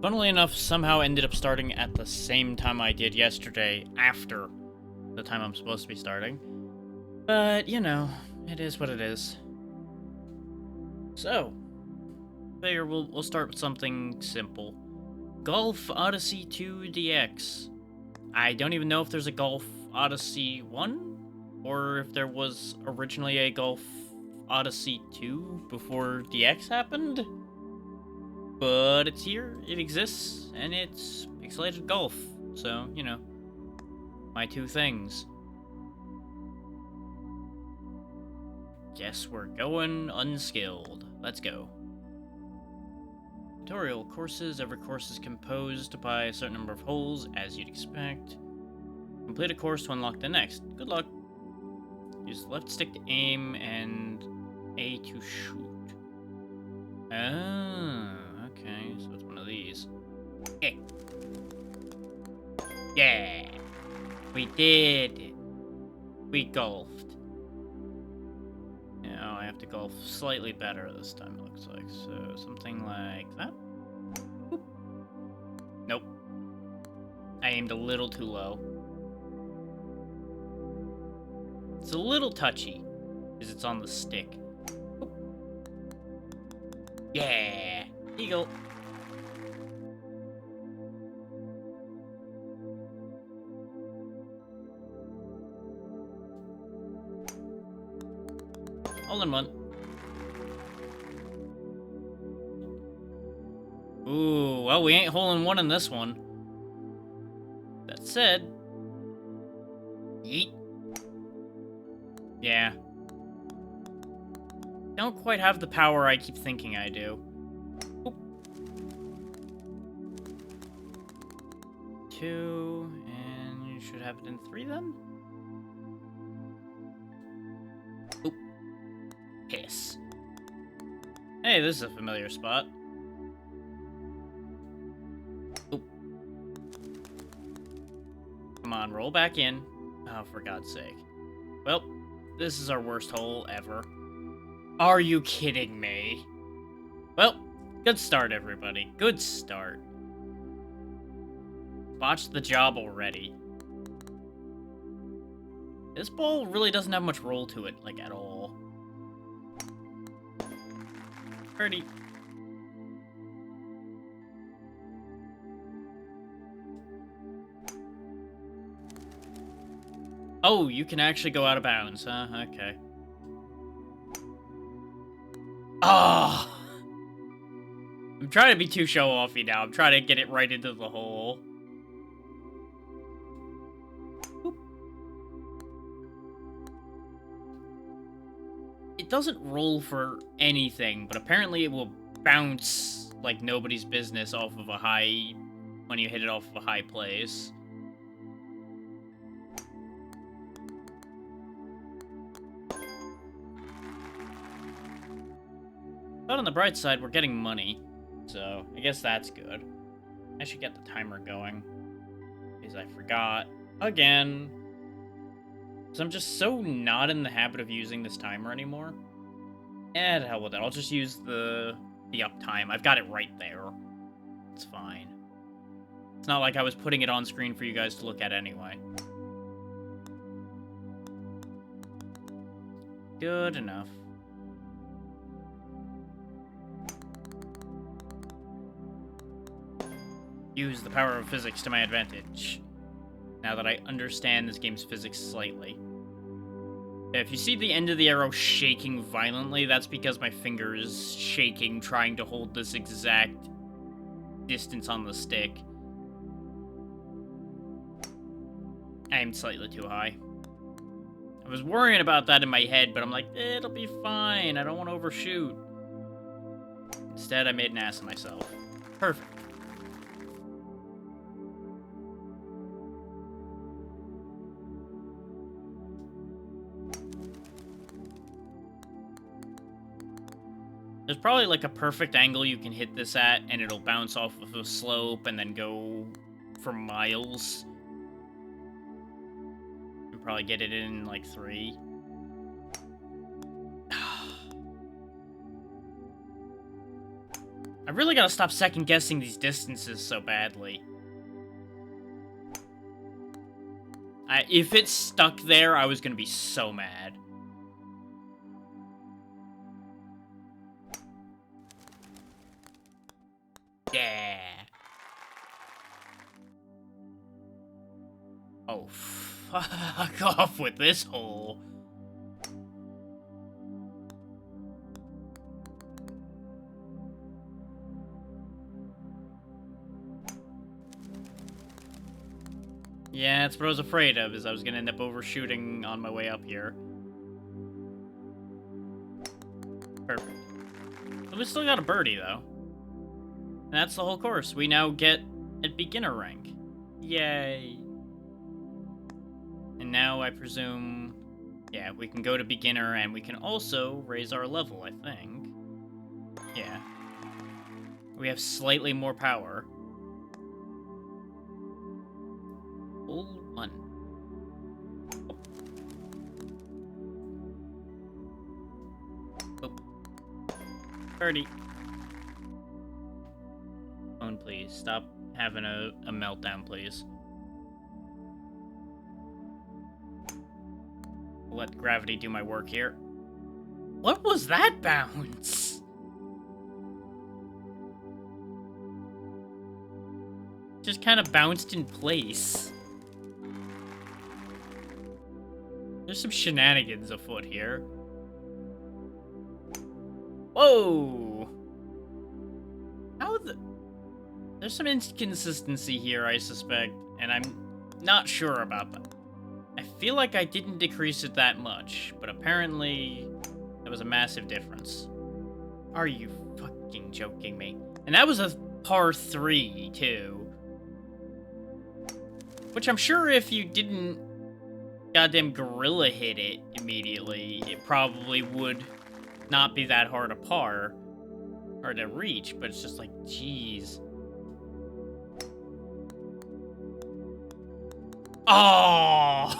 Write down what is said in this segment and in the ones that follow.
Funnily enough, somehow ended up starting at the same time I did yesterday, after the time I'm supposed to be starting. But, you know, it is what it is. So, figure we'll start with something simple. Golf Odyssey 2 DX. I don't even know if there's a Golf Odyssey 1, or if there was originally a Golf Odyssey 2 before DX happened. But it's here, it exists, and it's pixelated golf. So, you know, my two things. Guess we're going unskilled. Let's go. Tutorial courses. Every course is composed by a certain number of holes, as you'd expect. Complete a course to unlock the next. Good luck. Use left stick to aim and A to shoot. Ah, okay, so it's one of these. Okay. Yeah! We did it. We golfed. Now I have to golf slightly better this time, it looks like. So something like that. Boop. Nope. I aimed a little too low. It's a little touchy, because it's on the stick. Boop. Yeah! Eagle. All in one. Ooh, well, we ain't hole in one in this one. That said, yeet. Yeah. Don't quite have the power I keep thinking I do. Oop. 2, and you should have it in 3 then? Oop. Piss. Hey, this is a familiar spot. Oop. Come on, roll back in. Oh, for God's sake. Well, this is our worst hole ever. Are you kidding me? Well, good start, everybody. Good start. Botched the job already. This ball really doesn't have much roll to it, like, at all. Pretty. Oh, you can actually go out of bounds, huh? Okay. Oh! I'm trying to be too show-offy now. I'm trying to get it right into the hole. Boop. It doesn't roll for anything, but apparently it will bounce like nobody's business off of a high... when you hit it off of a high place. But on the bright side, we're getting money. So, I guess that's good. I should get the timer going. Because I forgot. Again. So I'm just so not in the habit of using this timer anymore. Eh, to hell with it. I'll just use the uptime. I've got it right there. It's fine. It's not like I was putting it on screen for you guys to look at anyway. Good enough. Use the power of physics to my advantage. Now that I understand this game's physics slightly. If you see the end of the arrow shaking violently, that's because my finger is shaking trying to hold this exact distance on the stick. I aimed slightly too high. I was worrying about that in my head, but I'm like, it'll be fine. I don't want to overshoot. Instead, I made an ass of myself. Perfect. There's probably like a perfect angle you can hit this at, and it'll bounce off of a slope and then go for miles. And probably get it in like 3. I really gotta stop second-guessing these distances so badly. If it's stuck there, I was gonna be so mad. Yeah. Oh, fuck off with this hole. Yeah, that's what I was afraid of, is I was gonna end up overshooting on my way up here. Perfect. But we still got a birdie, though. And that's the whole course. We now get a beginner rank. Yay. And now I presume, yeah, we can go to beginner and we can also raise our level, I think. Yeah. We have slightly more power. Full 1. Oh. Birdie. Phone, please. Stop having a meltdown, please. Let gravity do my work here. What was that bounce? Just kind of bounced in place. There's some shenanigans afoot here. Whoa! How the... There's some inconsistency here, I suspect, and I'm not sure about that. I feel like I didn't decrease it that much, but apparently that was a massive difference. Are you fucking joking me? And that was a par 3, too. Which I'm sure if you didn't goddamn gorilla hit it immediately, it probably would not be that hard a par or to reach, but it's just like, jeez. Oh,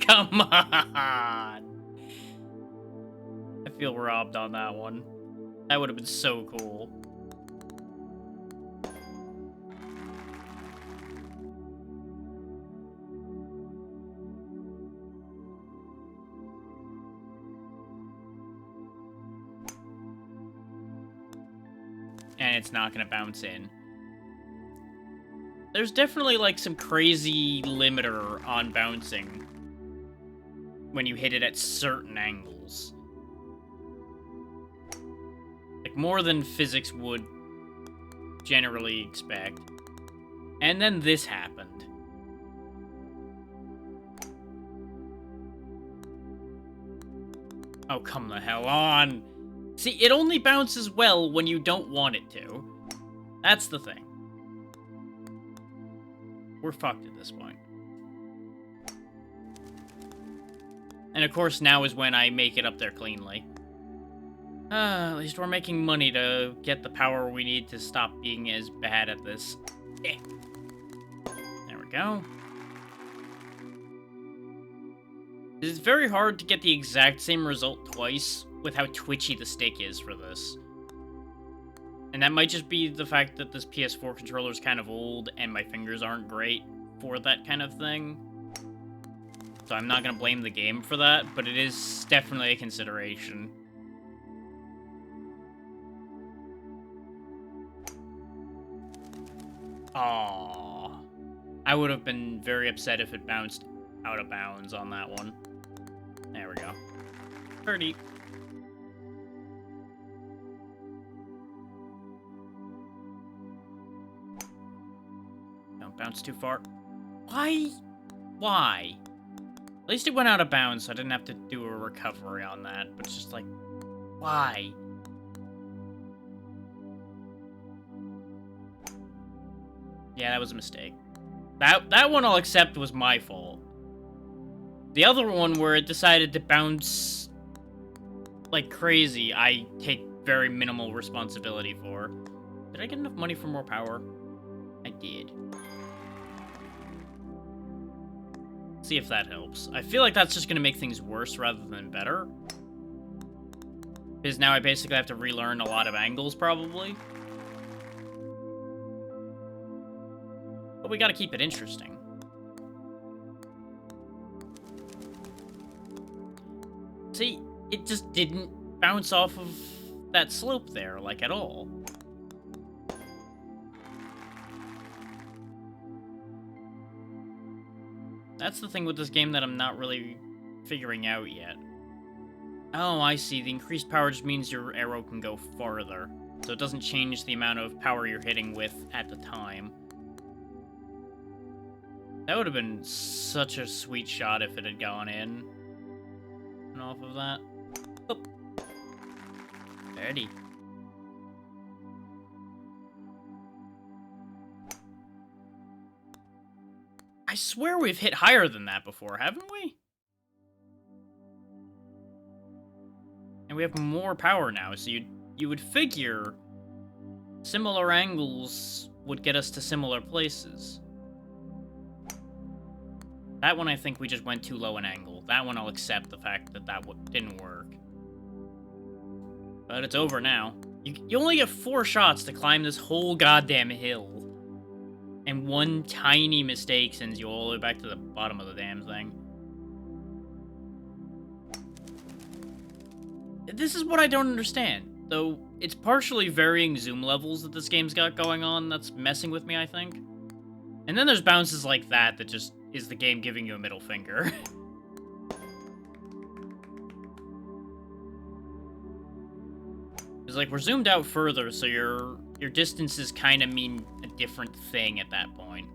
come on. I feel robbed on that one. That would have been so cool. And it's not gonna bounce in. There's definitely, like, some crazy limiter on bouncing when you hit it at certain angles. Like, more than physics would generally expect. And then this happened. Oh, come the hell on! See, it only bounces well when you don't want it to. That's the thing. We're fucked at this point. And of course, now is when I make it up there cleanly. At least we're making money to get the power we need to stop being as bad at this. Eh. There we go. It's very hard to get the exact same result twice with how twitchy the stick is for this. And that might just be the fact that this PS4 controller is kind of old and my fingers aren't great for that kind of thing. So I'm not going to blame the game for that, but it is definitely a consideration. Aww. I would have been very upset if it bounced out of bounds on that one. There we go. 30. Don't bounce too far. Why? Why? At least it went out of bounds, so I didn't have to do a recovery on that. But it's just like, why? Yeah, that was a mistake. That one I'll accept was my fault. The other one where it decided to bounce like crazy, I take very minimal responsibility for. Did I get enough money for more power? I did. See if that helps. I feel like that's just going to make things worse rather than better. Because now I basically have to relearn a lot of angles, probably. But we gotta keep it interesting. See, it just didn't bounce off of that slope there, like, at all. That's the thing with this game that I'm not really figuring out yet. Oh, I see. The increased power just means your arrow can go farther. So it doesn't change the amount of power you're hitting with at the time. That would have been such a sweet shot if it had gone in. And off of that. Oh. Ready. I swear we've hit higher than that before, haven't we? And we have more power now, so you would figure similar angles would get us to similar places. That one I think we just went too low an angle. That one I'll accept the fact that that didn't work. But it's over now. You only get 4 shots to climb this whole goddamn hill. And one tiny mistake sends you all the way back to the bottom of the damn thing. This is what I don't understand. Though, it's partially varying zoom levels that this game's got going on that's messing with me, I think. And then there's bounces like that that just is the game giving you a middle finger. It's like we're zoomed out further, so your distances kind of mean a different thing at that point.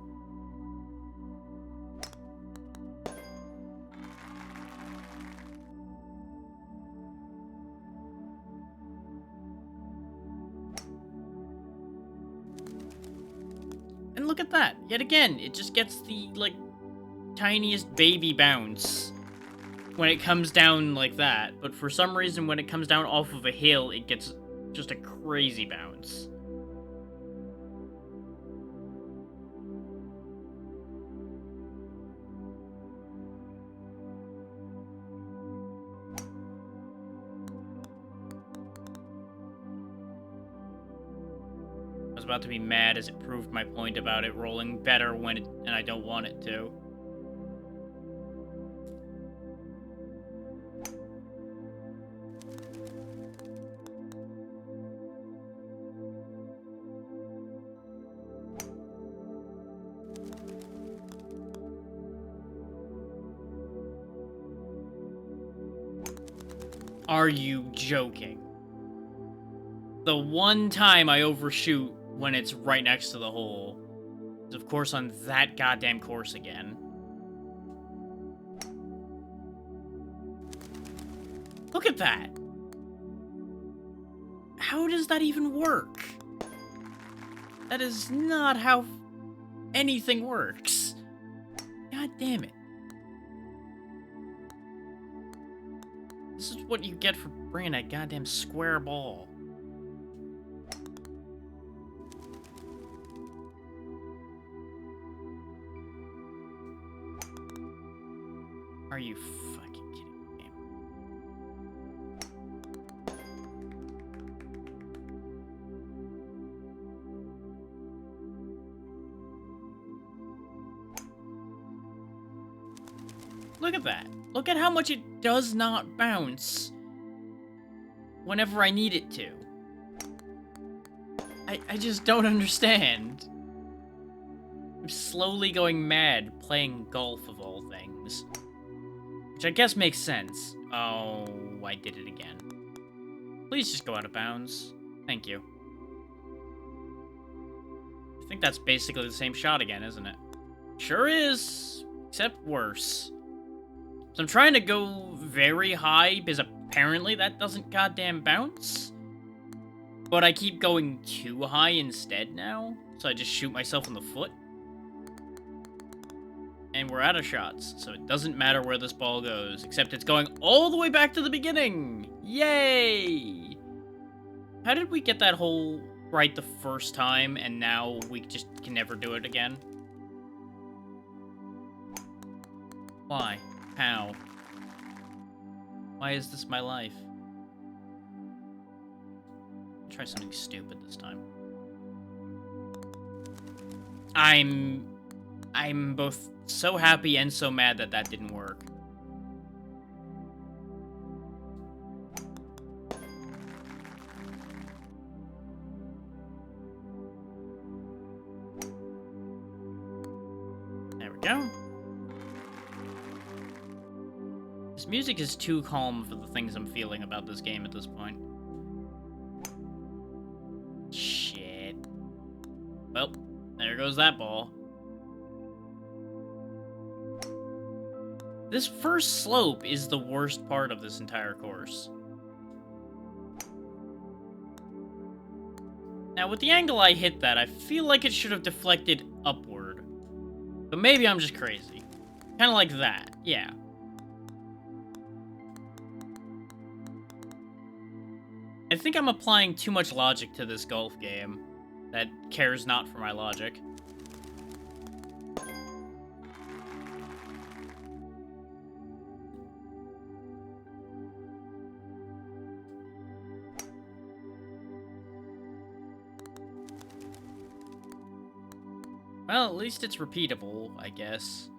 And look at that. Yet again, it just gets the, like, tiniest baby bounce when it comes down like that. But for some reason, when it comes down off of a hill, it gets just a crazy bounce. I was about to be mad as it proved my point about it rolling better when and I don't want it to. Are you joking? The one time I overshoot when it's right next to the hole is, of course, on that goddamn course again. Look at that! How does that even work? That is not how anything works. God damn it. This is what you get for bringing that goddamn square ball. Are you fucking kidding me? Look at that. Look at how much it does not bounce whenever I need it to. I just don't understand. I'm slowly going mad playing golf of all things. Which I guess makes sense. Oh, I did it again. Please just go out of bounds. Thank you. I think that's basically the same shot again, isn't it? Sure is, except worse. So I'm trying to go very high because apparently that doesn't goddamn bounce. But I keep going too high instead now, so I just shoot myself in the foot. And we're out of shots, so it doesn't matter where this ball goes, except it's going all the way back to the beginning! Yay! How did we get that hole right the first time, and now we just can never do it again? Why? How? Why is this my life? Try something stupid this time. I'm I'm both so happy and so mad that that didn't work. There we go. This music is too calm for the things I'm feeling about this game at this point. Shit. Well, there goes that ball. This first slope is the worst part of this entire course. Now, with the angle I hit that, I feel like it should have deflected upward. But maybe I'm just crazy. Kind of like that, yeah. I think I'm applying too much logic to this golf game that cares not for my logic. Well, at least it's repeatable, I guess.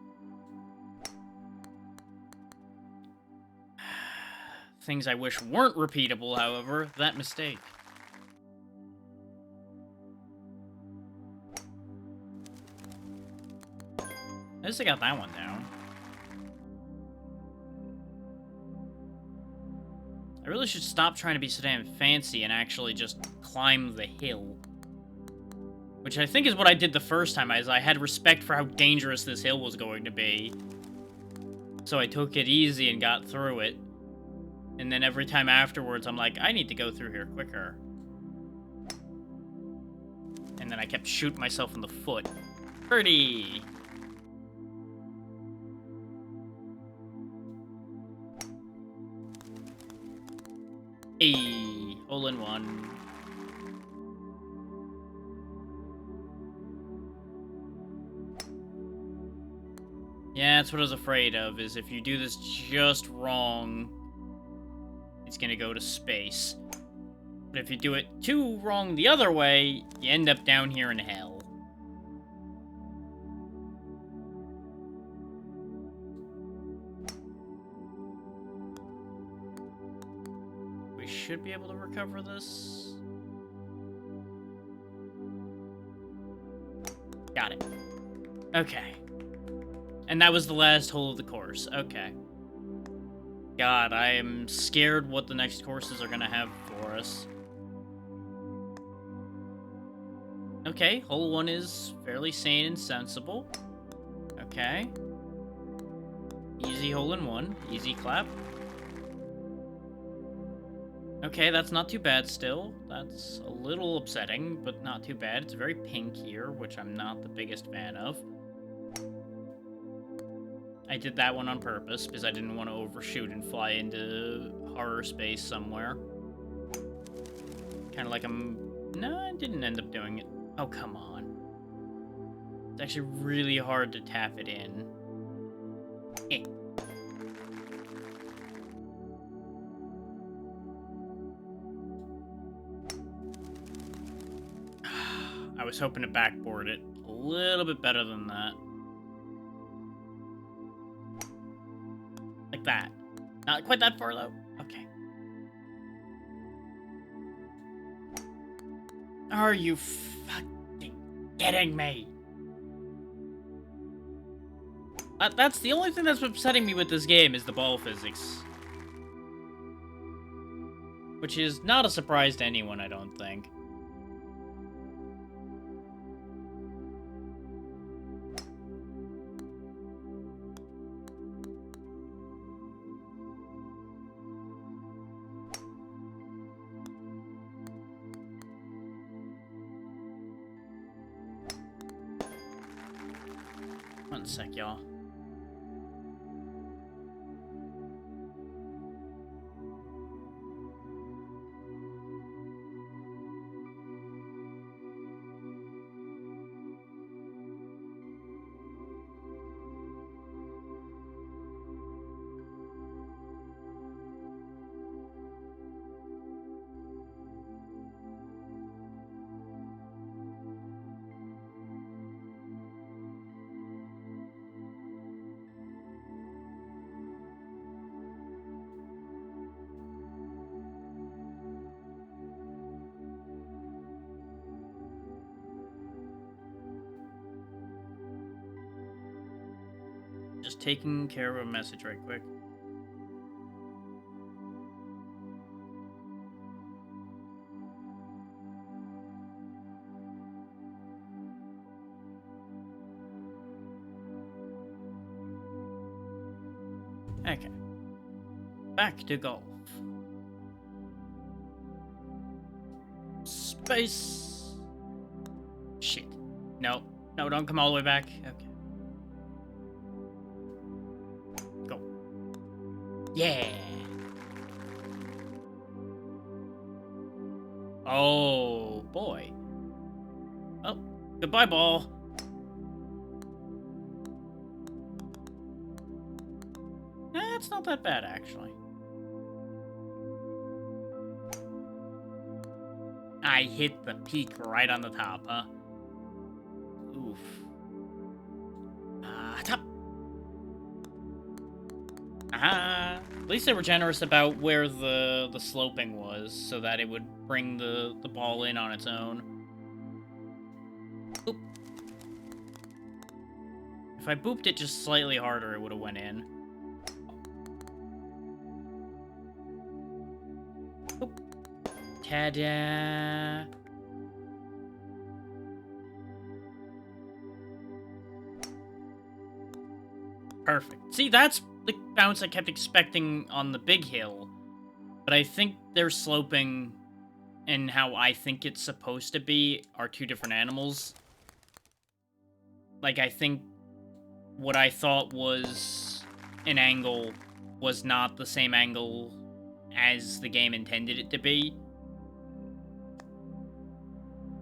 Things I wish weren't repeatable, however, that mistake. At least I got that one down. I really should stop trying to be so damn fancy and actually just climb the hill. Which I think is what I did the first time, as I had respect for how dangerous this hill was going to be. So I took it easy and got through it. And then every time afterwards, I'm like, I need to go through here quicker. And then I kept shooting myself in the foot. Birdie! Hey, hole in one. Yeah, that's what I was afraid of, is if you do this just wrong, it's gonna go to space. But if you do it too wrong the other way, you end up down here in hell. We should be able to recover this. Got it. Okay. And that was the last hole of the course. Okay. God, I am scared what the next courses are gonna have for us. Okay, hole 1 is fairly sane and sensible. Okay. Easy hole in 1. Easy clap. Okay, that's not too bad still. That's a little upsetting, but not too bad. It's very pink here, which I'm not the biggest fan of. I did that one on purpose, because I didn't want to overshoot and fly into horror space somewhere. Kind of like I'm... No, I didn't end up doing it. Oh, come on. It's actually really hard to tap it in. Eh. I was hoping to backboard it a little bit better than that. Like that. Not quite that far, though. Okay. Are you fucking kidding me? That's the only thing that's upsetting me with this game is the ball physics. Which is not a surprise to anyone, I don't think. One sec, y'all. just taking care of a message right quick. Okay. Back to golf. Space. Shit. No. No, don't come all the way back. Okay. Go. Yeah. Oh, boy. Oh, goodbye, ball. It's not that bad, actually. I hit the peak right on the top, huh? Oof. Top. Aha. At least they were generous about where the sloping was, so that it would bring the ball in on its own. Boop. If I booped it just slightly harder, it would have went in. Boop. Ta-da! Perfect. See, that's the bounce I kept expecting on the big hill. But I think their sloping and how I think it's supposed to be are two different animals. Like, I think what I thought was an angle was not the same angle as the game intended it to be.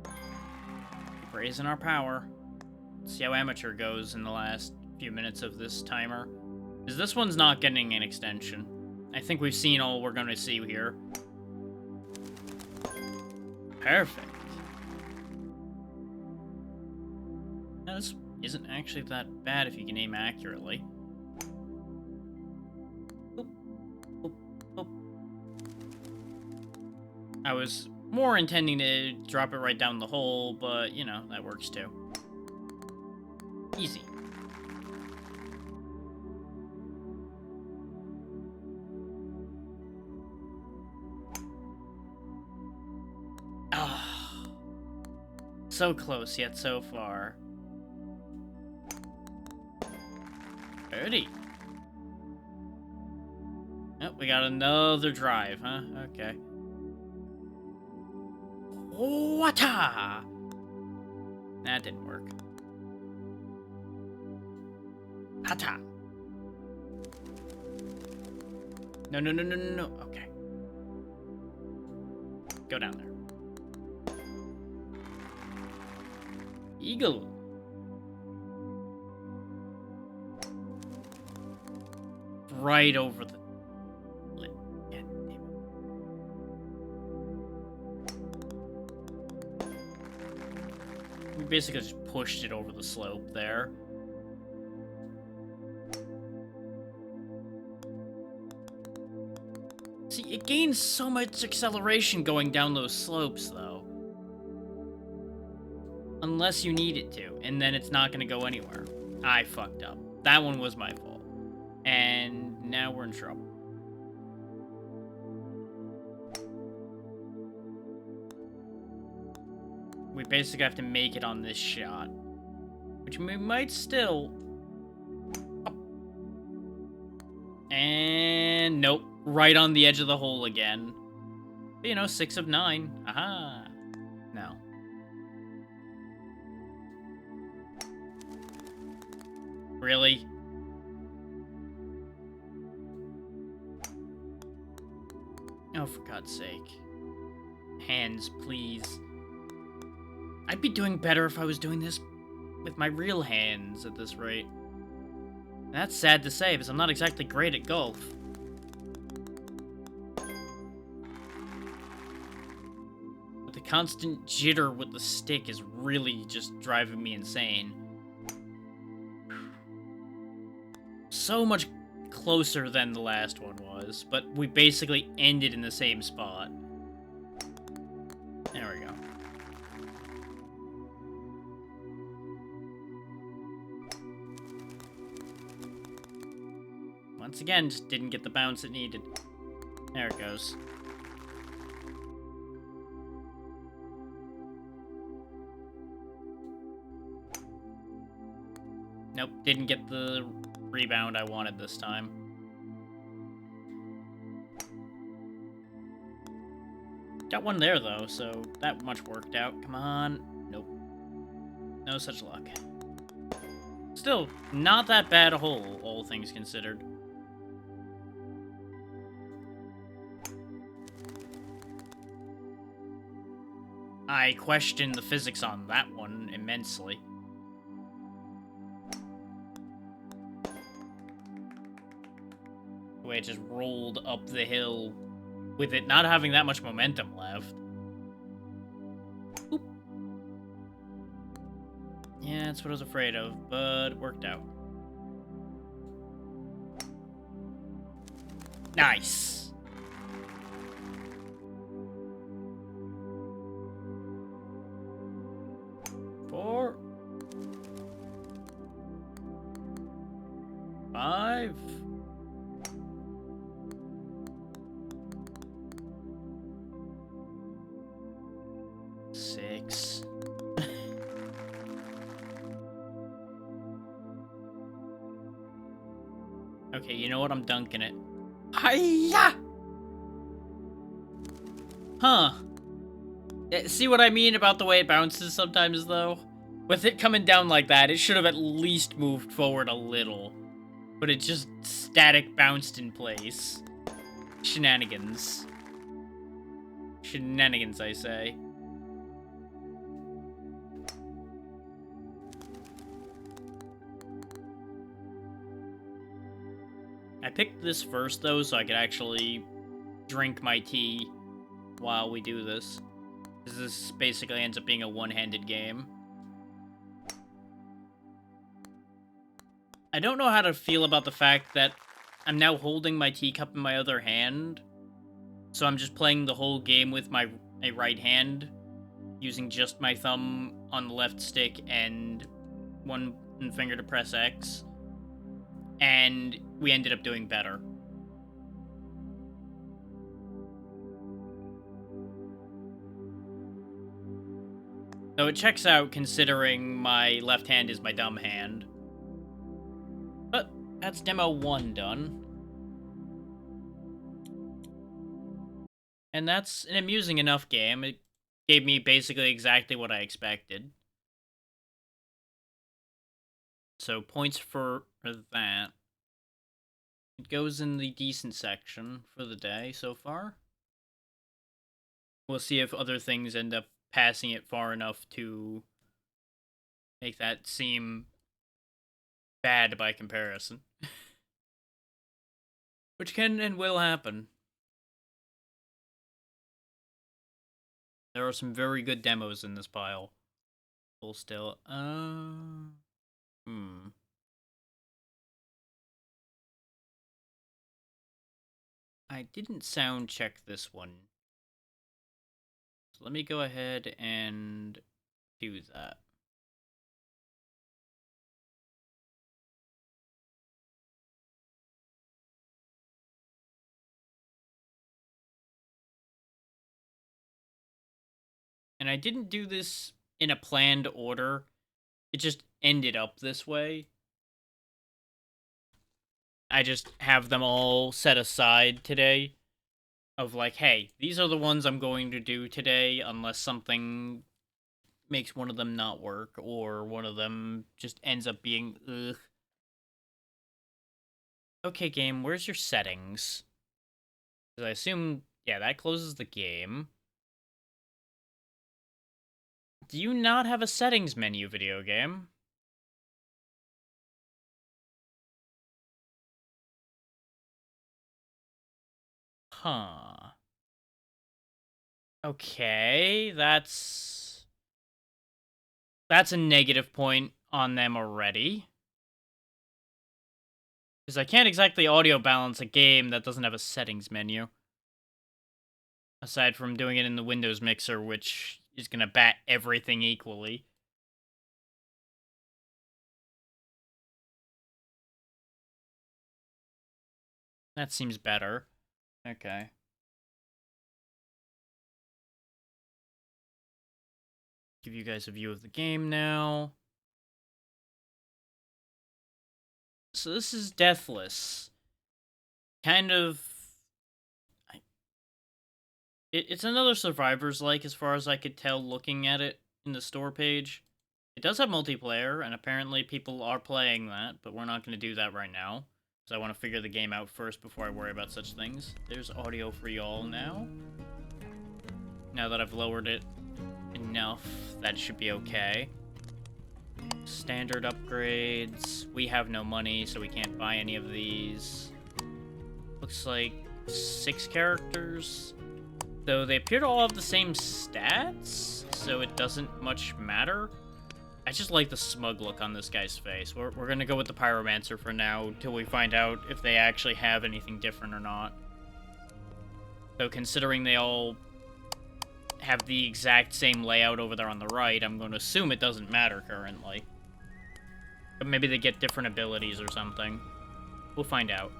Keep raising our power. Let's see how amateur goes in the last few minutes of this timer. Because this one's not getting an extension. I think we've seen all we're going to see here. Perfect. Now, this isn't actually that bad if you can aim accurately. Boop, boop, boop. I was more intending to drop it right down the hole, but, you know, that works too. Easy. Ah, so close yet so far. Birdie. Oh, we got another drive, huh? Okay. Wata! That didn't work. Hata. No, no, no, no, no, no. Okay. Go down there. Eagle. Right over the lip. Yeah, damn it. We basically just pushed it over the slope there. See, it gains so much acceleration going down those slopes, though. Unless you need it to, and then it's not going to go anywhere. I fucked up. That one was my fault. And now we're in trouble. We basically have to make it on this shot. Which we might still... Oh. And nope. Right on the edge of the hole again. But, you know, 6 of 9. Aha. No. Really? Oh, for God's sake. Hands, please. I'd be doing better if I was doing this with my real hands at this rate. And that's sad to say, because I'm not exactly great at golf. But the constant jitter with the stick is really just driving me insane. So much closer than the last one was, but we basically ended in the same spot. There we go. Once again, just didn't get the bounce it needed. There it goes. Nope, didn't get the rebound I wanted this time. Got one there, though, so that much worked out. Come on. Nope. No such luck. Still, not that bad a hole, all things considered. I questioned the physics on that one immensely. The way it just rolled up the hill with it not having that much momentum left. Oop. Yeah, that's what I was afraid of, but it worked out. Nice. Four. 5. 6. Okay, you know what? I'm dunking it. Hiya! Huh. See what I mean about the way it bounces sometimes, though? With it coming down like that, it should have at least moved forward a little. But it just static bounced in place. Shenanigans. Shenanigans, I say. I picked this first, though, so I could actually drink my tea while we do this. Because this basically ends up being a one-handed game. I don't know how to feel about the fact that I'm now holding my teacup in my other hand. So I'm just playing the whole game with my right hand, using just my thumb on the left stick and one finger to press X. And we ended up doing better. So it checks out considering my left hand is my dumb hand. But that's demo 1 done. And that's an amusing enough game. It gave me basically exactly what I expected. So points for that. It goes in the decent section for the day so far. We'll see if other things end up passing it far enough to make that seem bad by comparison. Which can and will happen. There are some very good demos in this pile. Full still. I didn't sound check this one. So let me go ahead and do that. And I didn't do this in a planned order. It just ended up this way. I just have them all set aside today. Of like, hey, these are the ones I'm going to do today unless something makes one of them not work or one of them just ends up being ugh. Okay, game, where's your settings? Because I assume, yeah, that closes the game. Do you not have a settings menu, video game? Huh. Okay, that's a negative point on them already. Because I can't exactly audio balance a game that doesn't have a settings menu. Aside from doing it in the Windows mixer, which is going to bat everything equally. That seems better. Okay. Give you guys a view of the game now. So this is Deathless. Kind of... It's another Survivors-like as far as I could tell looking at it in the store page. It does have multiplayer, and apparently people are playing that, but we're not going to do that right now. So I want to figure the game out first before I worry about such things. There's audio for y'all now. Now that I've lowered it enough, that should be okay. Standard upgrades. We have no money, so we can't buy any of these. Looks like 6 characters. Though they appear to all have the same stats, so it doesn't much matter. I just like the smug look on this guy's face. We're gonna go with the Pyromancer for now, till we find out if they actually have anything different or not. So considering they all have the exact same layout over there on the right, I'm going to assume it doesn't matter currently. But maybe they get different abilities or something. We'll find out.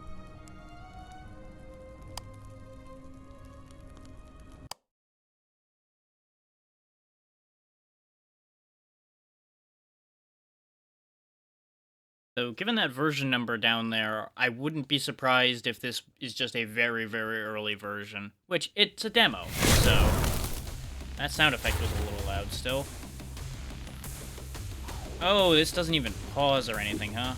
So, given that version number down there, I wouldn't be surprised if this is just a very, very early version. Which, it's a demo, so... That sound effect was a little loud still. Oh, this doesn't even pause or anything, huh?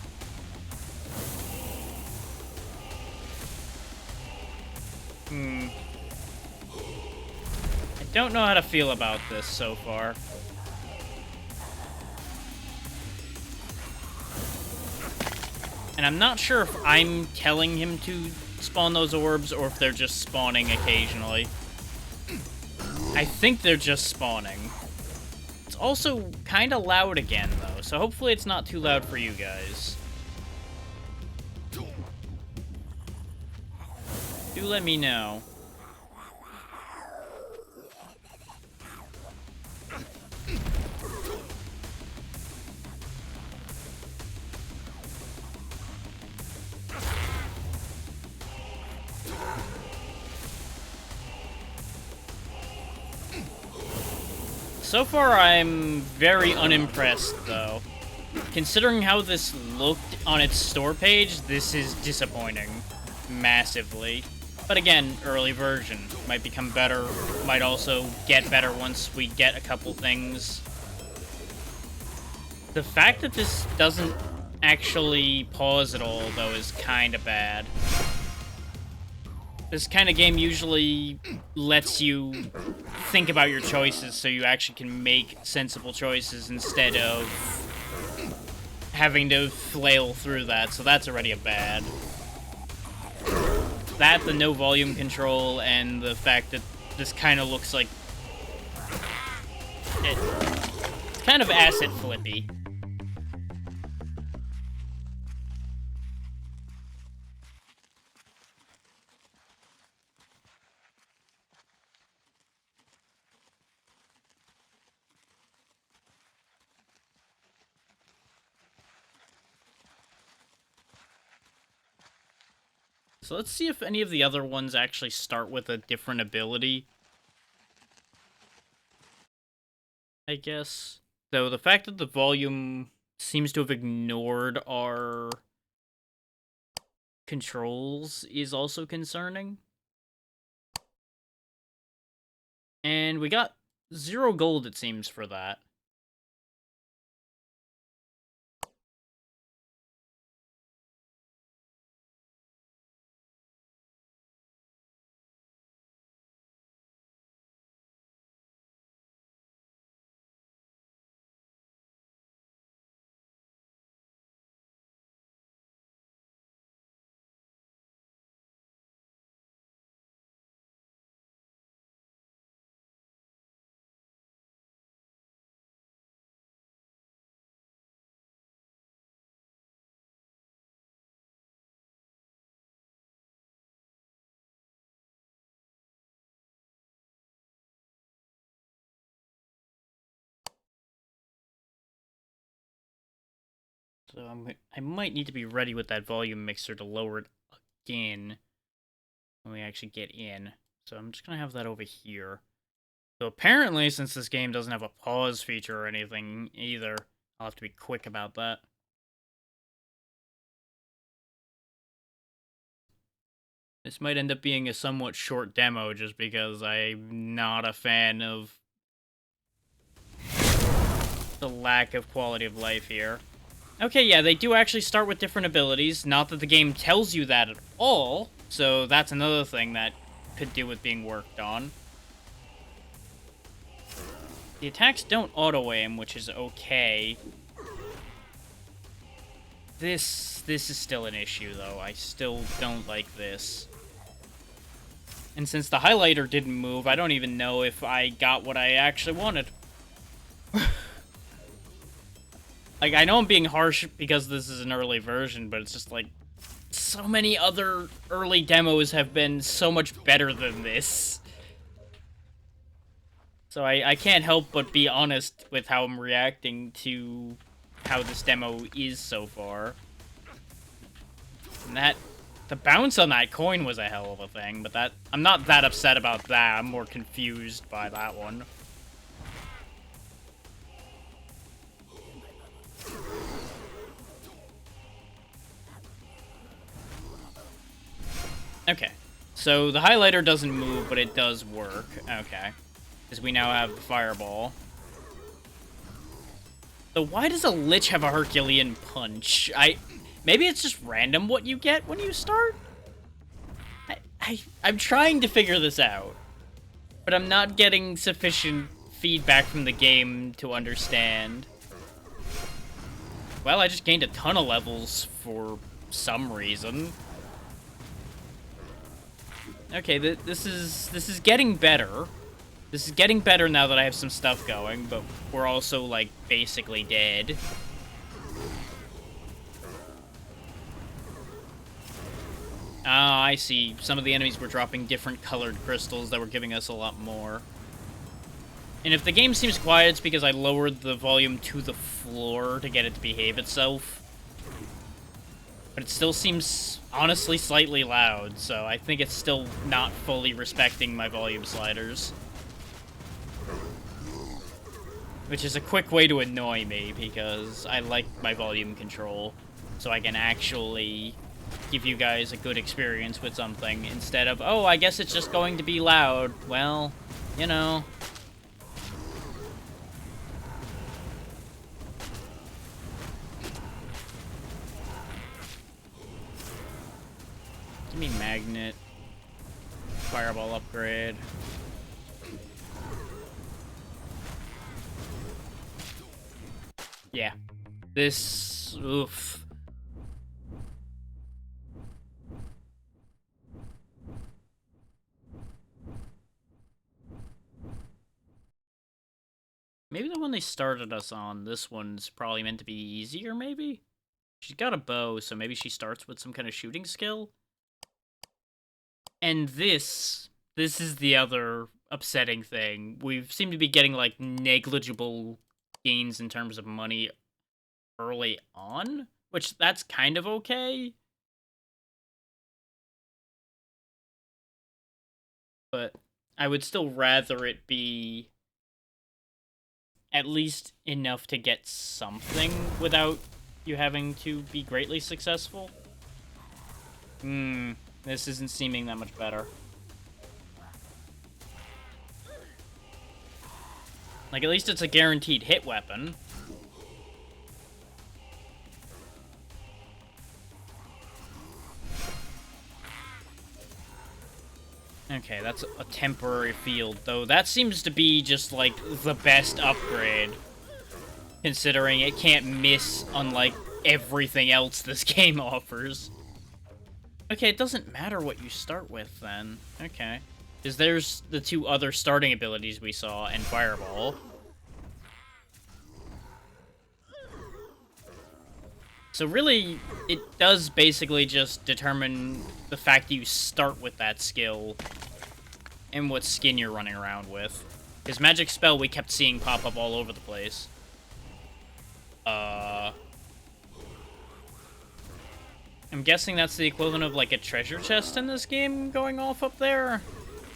I don't know how to feel about this so far. And I'm not sure if I'm telling him to spawn those orbs or if they're just spawning occasionally. I think they're just spawning. It's also kind of loud again, though, so hopefully it's not too loud for you guys. Do let me know. So far, I'm very unimpressed, though. Considering how this looked on its store page, this is disappointing. Massively. But again, early version. Might become better, might also get better once we get a couple things. The fact that this doesn't actually pause at all, though, is kind of bad. This kind of game usually lets you think about your choices so you actually can make sensible choices instead of having to flail through that, so that's already a bad. That, the no volume control, and the fact that this kind of looks like... It's kind of asset flippy. So let's see if any of the other ones actually start with a different ability. I guess. So the fact that the volume seems to have ignored our controls is also concerning. And we got 0 gold, it seems, for that. So I might need to be ready with that volume mixer to lower it again. when we actually get in. So I'm just gonna have that over here. So apparently, since this game doesn't have a pause feature or anything either, I'll have to be quick about that. This might end up being a somewhat short demo just because I'm not a fan of the lack of quality of life here. Okay, yeah, they do actually start with different abilities. Not that the game tells you that at all, so that's another thing that could do with being worked on. The attacks don't auto-aim, which is okay. This is still an issue, though. I still don't like this. And since the highlighter didn't move, I don't even know if I got what I actually wanted. Like, I know I'm being harsh because this is an early version, but it's just like, so many other early demos have been so much better than this. So I can't help but be honest with how I'm reacting to how this demo is so far. And the bounce on that coin was a hell of a thing, but I'm not that upset about that. I'm more confused by that one. Okay, so the highlighter doesn't move, but it does work. Okay, because we now have the fireball. So why does a Lich have a Herculean punch? Maybe it's just random what you get when you start? I'm trying to figure this out, but I'm not getting sufficient feedback from the game to understand. Well, I just gained a ton of levels for some reason. Okay, this is getting better. This is getting better now that I have some stuff going, but we're also, like, basically dead. Ah, I see. Some of the enemies were dropping different colored crystals that were giving us a lot more. And if the game seems quiet, it's because I lowered the volume to the floor to get it to behave itself. But it still seems, honestly, slightly loud, so I think it's still not fully respecting my volume sliders. Which is a quick way to annoy me, because I like my volume control, so I can actually give you guys a good experience with something, instead of, oh, I guess it's just going to be loud. Well, you know. Give me magnet. Fireball upgrade. Yeah. This... oof. Maybe the one they started us on, this one's probably meant to be easier, maybe? She's got a bow, so maybe she starts with some kind of shooting skill? And this is the other upsetting thing. We seem to be getting, like, negligible gains in terms of money early on, which that's kind of okay. But I would still rather it be at least enough to get something without you having to be greatly successful. This isn't seeming that much better. Like, at least it's a guaranteed hit weapon. Okay, that's a temporary field, though. That seems to be just, like, the best upgrade. Considering it can't miss, unlike everything else this game offers. Okay, it doesn't matter what you start with, then. Okay. Because there's the two other starting abilities we saw, and Fireball. So really, it does basically just determine the fact that you start with that skill and what skin you're running around with. Because Magic Spell we kept seeing pop up all over the place. I I'm guessing that's the equivalent of, like, a treasure chest in this game going off up there.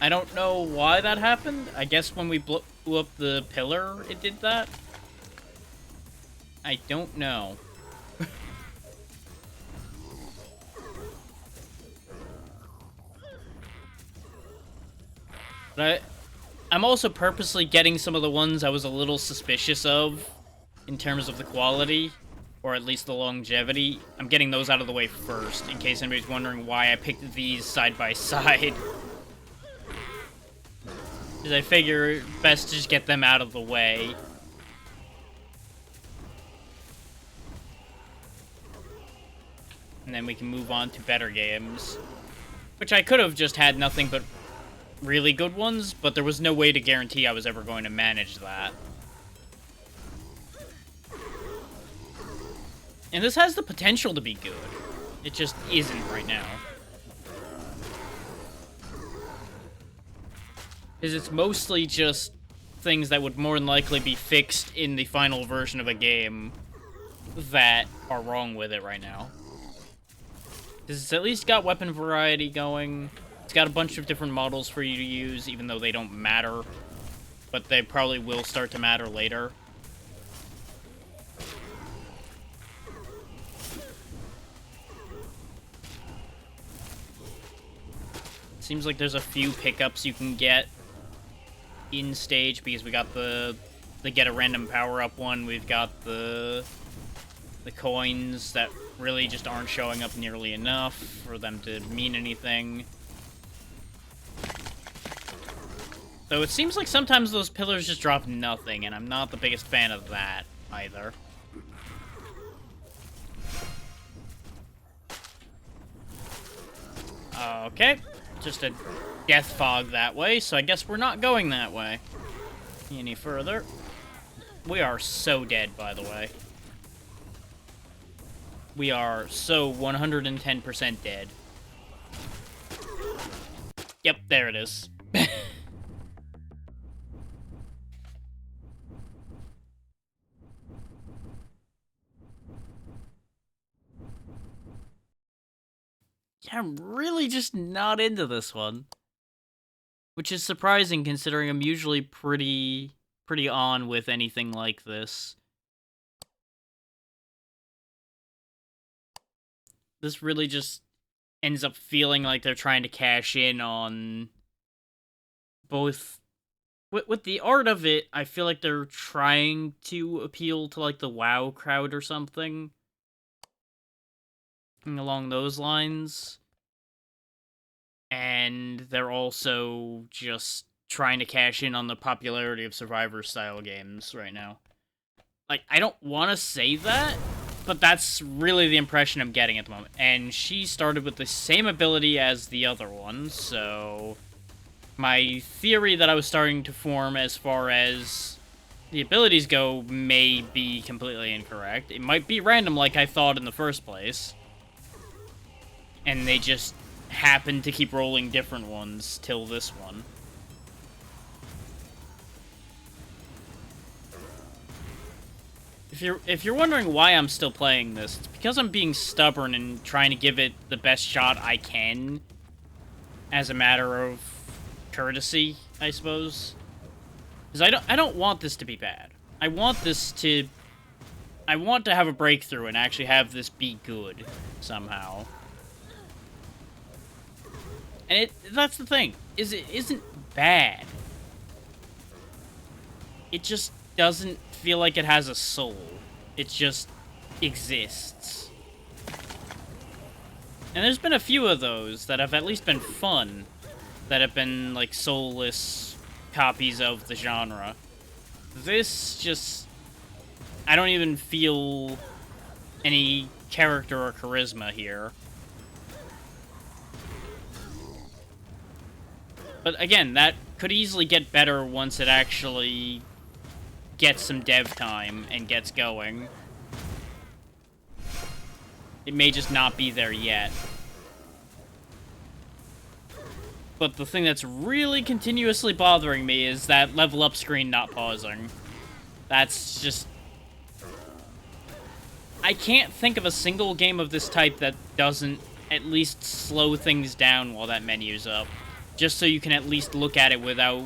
I don't know why that happened. I guess when we blew up the pillar, it did that. I don't know. But I'm also purposely getting some of the ones I was a little suspicious of in terms of the quality, or at least the longevity. I'm getting those out of the way first, in case anybody's wondering why I picked these side by side. Because I figure best to just get them out of the way. And then we can move on to better games. Which I could have just had nothing but really good ones, but there was no way to guarantee I was ever going to manage that. And this has the potential to be good. It just isn't right now. Because it's mostly just things that would more than likely be fixed in the final version of a game that are wrong with it right now. Because it's at least got weapon variety going. It's got a bunch of different models for you to use, even though they don't matter. But they probably will start to matter later. Seems like there's a few pickups you can get in stage, because we got the get a random power-up one. We've got the coins that really just aren't showing up nearly enough for them to mean anything. So it seems like sometimes those pillars just drop nothing, and I'm not the biggest fan of that either. Okay, just a death fog that way, so I guess we're not going that way any further. We are so dead, by the way. We are so 110% dead. Yep, there it is. Yeah, I'm really just not into this one. Which is surprising, considering I'm usually pretty on with anything like this. This really just ends up feeling like they're trying to cash in on both. With the art of it, I feel like they're trying to appeal to, like, the WoW crowd or something. Along those lines. And they're also just trying to cash in on the popularity of Survivor-style games right now. Like, I don't want to say that, but that's really the impression I'm getting at the moment. And she started with the same ability as the other one, so my theory that I was starting to form as far as the abilities go may be completely incorrect. It might be random like I thought in the first place. And they just happen to keep rolling different ones till this one. If you're wondering why I'm still playing this, it's because I'm being stubborn and trying to give it the best shot I can as a matter of courtesy, I suppose. Because I don't want this to be bad. I want to have a breakthrough and actually have this be good somehow. And that's the thing, is it isn't bad. It just doesn't feel like it has a soul. It just exists. And there's been a few of those that have at least been fun, that have been, like, soulless copies of the genre. This just... I don't even feel any character or charisma here. But again, that could easily get better once it actually gets some dev time and gets going. It may just not be there yet. But the thing that's really continuously bothering me is that level up screen not pausing. That's just... I can't think of a single game of this type that doesn't at least slow things down while that menu's up. Just so you can at least look at it without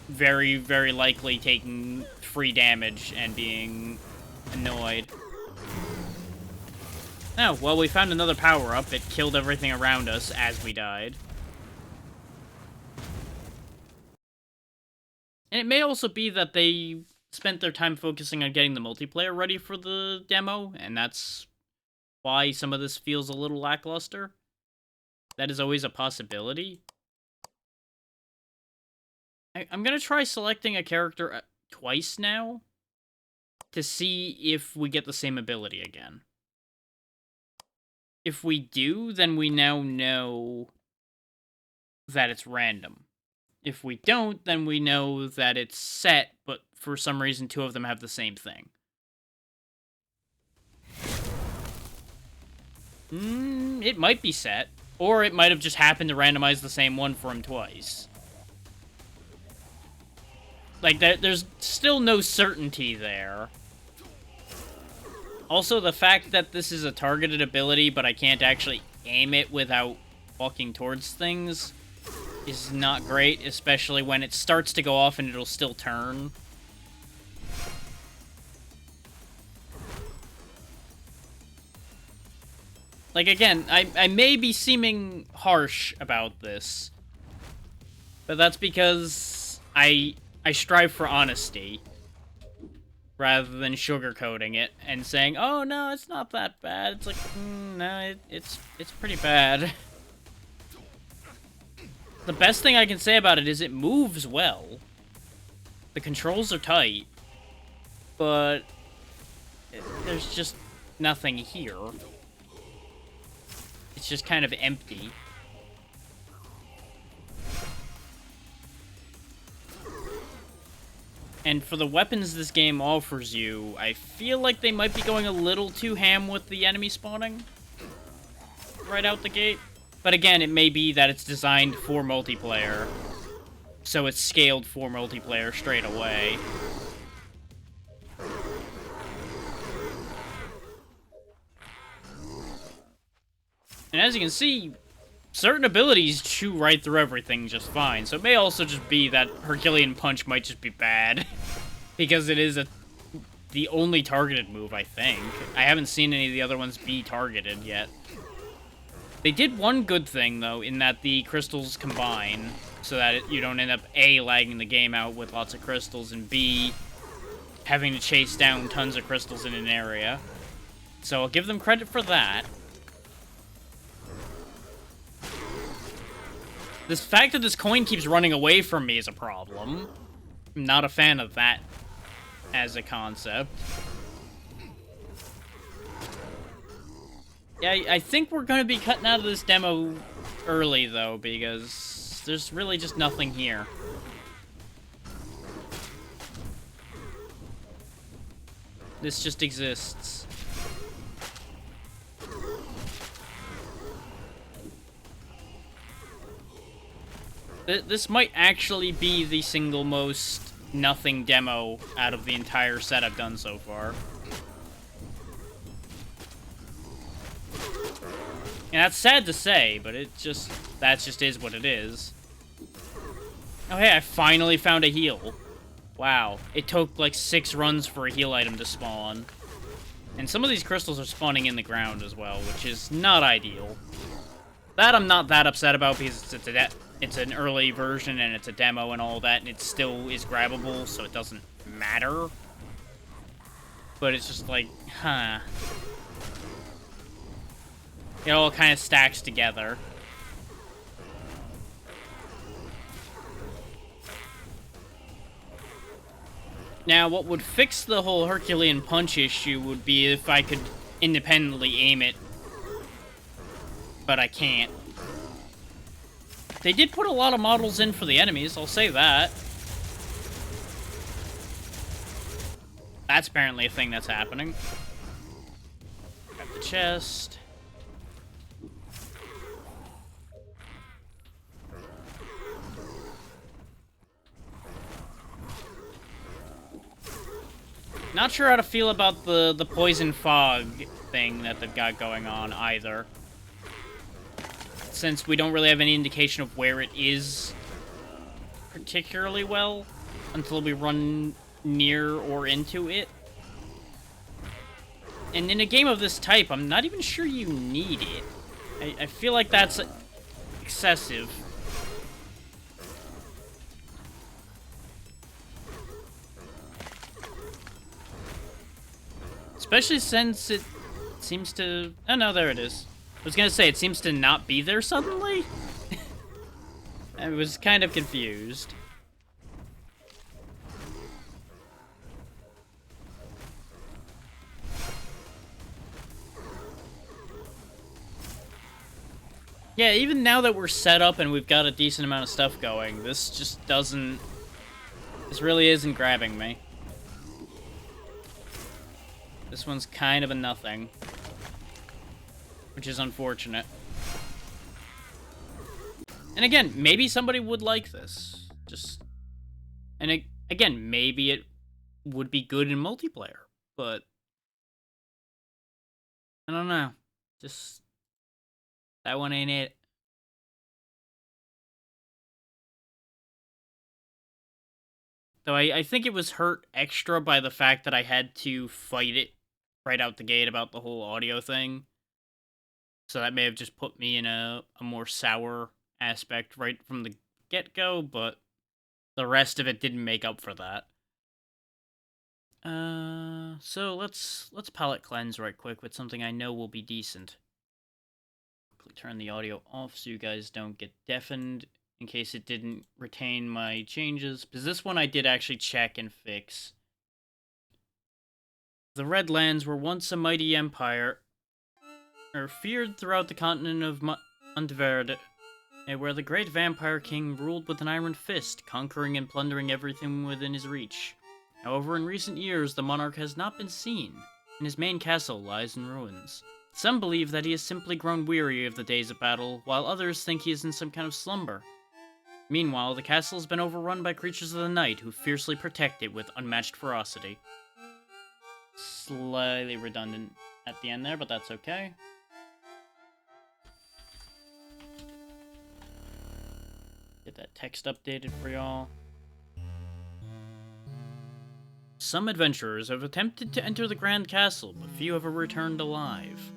very, very likely taking free damage and being annoyed. Oh, well, we found another power-up. It killed everything around us as we died. And it may also be that they spent their time focusing on getting the multiplayer ready for the demo, and that's why some of this feels a little lackluster. That is always a possibility. I'm gonna try selecting a character twice now to see if we get the same ability again. If we do, then we now know that it's random. If we don't, then we know that it's set, but for some reason two of them have the same thing. It might be set, or it might have just happened to randomize the same one for him twice. Like, there's still no certainty there. Also, the fact that this is a targeted ability, but I can't actually aim it without walking towards things, is not great, especially when it starts to go off and it'll still turn. Like, again, I may be seeming harsh about this, but that's because I strive for honesty, rather than sugarcoating it and saying, oh, no, it's not that bad. It's like, no, it's pretty bad. The best thing I can say about it is it moves well. The controls are tight, but there's just nothing here. It's just kind of empty. And for the weapons this game offers you, I feel like they might be going a little too ham with the enemy spawning right out the gate. But again, it may be that it's designed for multiplayer, so it's scaled for multiplayer straight away. And as you can see, certain abilities chew right through everything just fine, so it may also just be that Herculean Punch might just be bad. Because it is the only targeted move, I think. I haven't seen any of the other ones be targeted yet. They did one good thing, though, in that the crystals combine, so that you don't end up, A, lagging the game out with lots of crystals, and B, having to chase down tons of crystals in an area. So I'll give them credit for that. This fact that this coin keeps running away from me is a problem. I'm not a fan of that as a concept. Yeah, I think we're going to be cutting out of this demo early, though, because there's really just nothing here. This just exists. This might actually be the single most nothing demo out of the entire set I've done so far. And that's sad to say, but that just is what it is. Oh hey, I finally found a heal. Wow, it took like 6 runs for a heal item to spawn. And some of these crystals are spawning in the ground as well, which is not ideal. That I'm not that upset about because it's an early version and it's a demo and all that, and it still is grabbable, so it doesn't matter. But it's just like, huh. It all kind of stacks together. Now, what would fix the whole Herculean Punch issue would be if I could independently aim it. But I can't. They did put a lot of models in for the enemies, I'll say that. That's apparently a thing that's happening. Grab the chest. Not sure how to feel about the poison fog thing that they've got going on either. Since we don't really have any indication of where it is particularly well until we run near or into it. And in a game of this type, I'm not even sure you need it. I feel like that's excessive. Especially since it seems to... Oh, no, there it is. I was gonna say, it seems to not be there suddenly. I was kind of confused. Yeah, even now that we're set up and we've got a decent amount of stuff going, this just doesn't... This really isn't grabbing me. This one's kind of a nothing. Which is unfortunate. And again, maybe somebody would like this. Just... And again, maybe it would be good in multiplayer, but... I don't know. Just... That one ain't it. Though I think it was hurt extra by the fact that I had to fight it right out the gate about the whole audio thing. So that may have just put me in a more sour aspect right from the get-go, but the rest of it didn't make up for that. So let's palette cleanse right quick with something I know will be decent. Turn the audio off so you guys don't get deafened in case it didn't retain my changes, because this one I did actually check and fix. The Redlands were once a mighty empire, feared throughout the continent of Monteverde, where the great vampire king ruled with an iron fist, conquering and plundering everything within his reach. However, in recent years, the monarch has not been seen, and his main castle lies in ruins. Some believe that he has simply grown weary of the days of battle, while others think he is in some kind of slumber. Meanwhile, the castle has been overrun by creatures of the night who fiercely protect it with unmatched ferocity. Slightly redundant at the end there, but that's okay. Get that text updated for y'all. Some adventurers have attempted to enter the Grand Castle, but few have returned alive.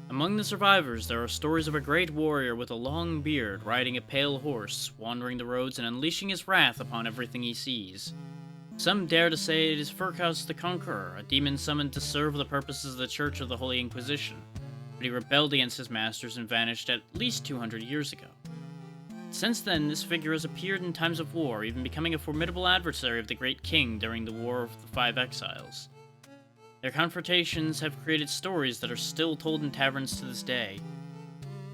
Among the survivors, there are stories of a great warrior with a long beard riding a pale horse, wandering the roads and unleashing his wrath upon everything he sees. Some dare to say it is Furkaus the Conqueror, a demon summoned to serve the purposes of the Church of the Holy Inquisition, but he rebelled against his masters and vanished at least 200 years ago. Since then, this figure has appeared in times of war, even becoming a formidable adversary of the Great King during the War of the Five Exiles. Their confrontations have created stories that are still told in taverns to this day.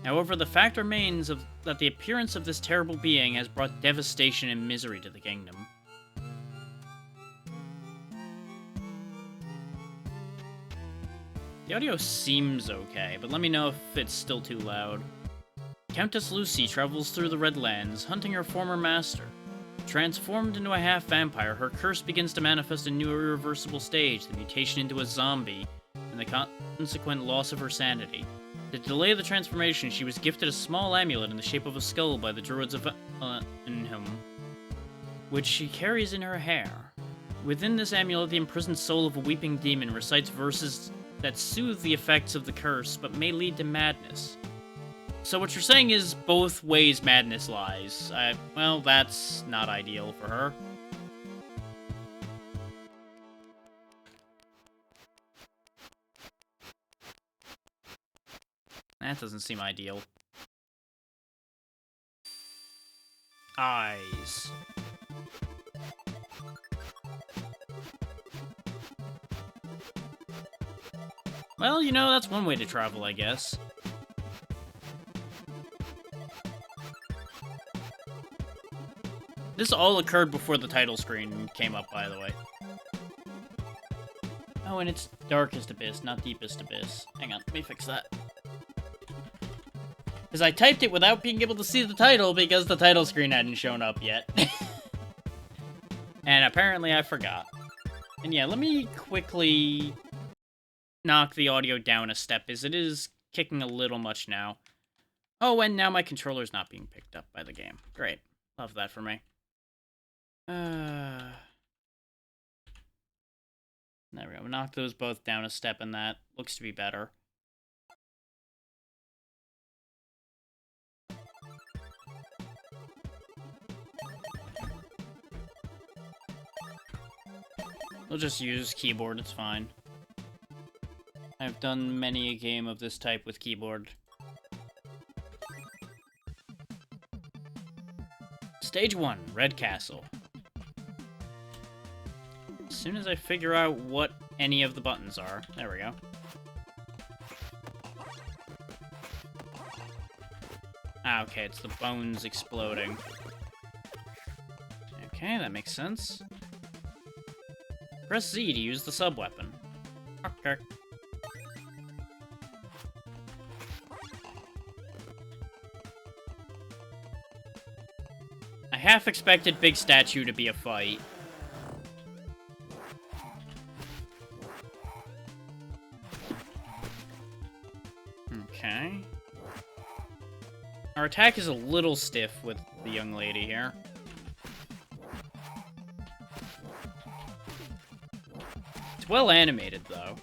However, the fact remains that the appearance of this terrible being has brought devastation and misery to the kingdom. The audio seems okay, but let me know if it's still too loud. Countess Lucy travels through the Redlands, hunting her former master. Transformed into a half-vampire, her curse begins to manifest a new irreversible stage, the mutation into a zombie, and the consequent loss of her sanity. To delay the transformation, she was gifted a small amulet in the shape of a skull by the druids of Enham, which she carries in her hair. Within this amulet, the imprisoned soul of a weeping demon recites verses that soothe the effects of the curse, but may lead to madness. So what you're saying is both ways madness lies. Well, that's not ideal for her. That doesn't seem ideal. Eyes. Well, you know, that's one way to travel, I guess. This all occurred before the title screen came up, by the way. Oh, and it's Darkest Abyss, not Deepest Abyss. Hang on, let me fix that. Because I typed it without being able to see the title because the title screen hadn't shown up yet. And apparently I forgot. And yeah, let me quickly knock the audio down a step, as it is kicking a little much now. Oh, and now my controller's not being picked up by the game. Great. Love that for me. There we go. Knock those both down a step, and that looks to be better. We'll just use keyboard, it's fine. I've done many a game of this type with keyboard. Stage 1, Red Castle. As soon as I figure out what any of the buttons are. There we go. Ah, okay, it's the bones exploding. Okay, that makes sense. Press Z to use the sub-weapon. Okay. I half expected Big Statue to be a fight. Okay. Our attack is a little stiff with the young lady here. It's well animated, though.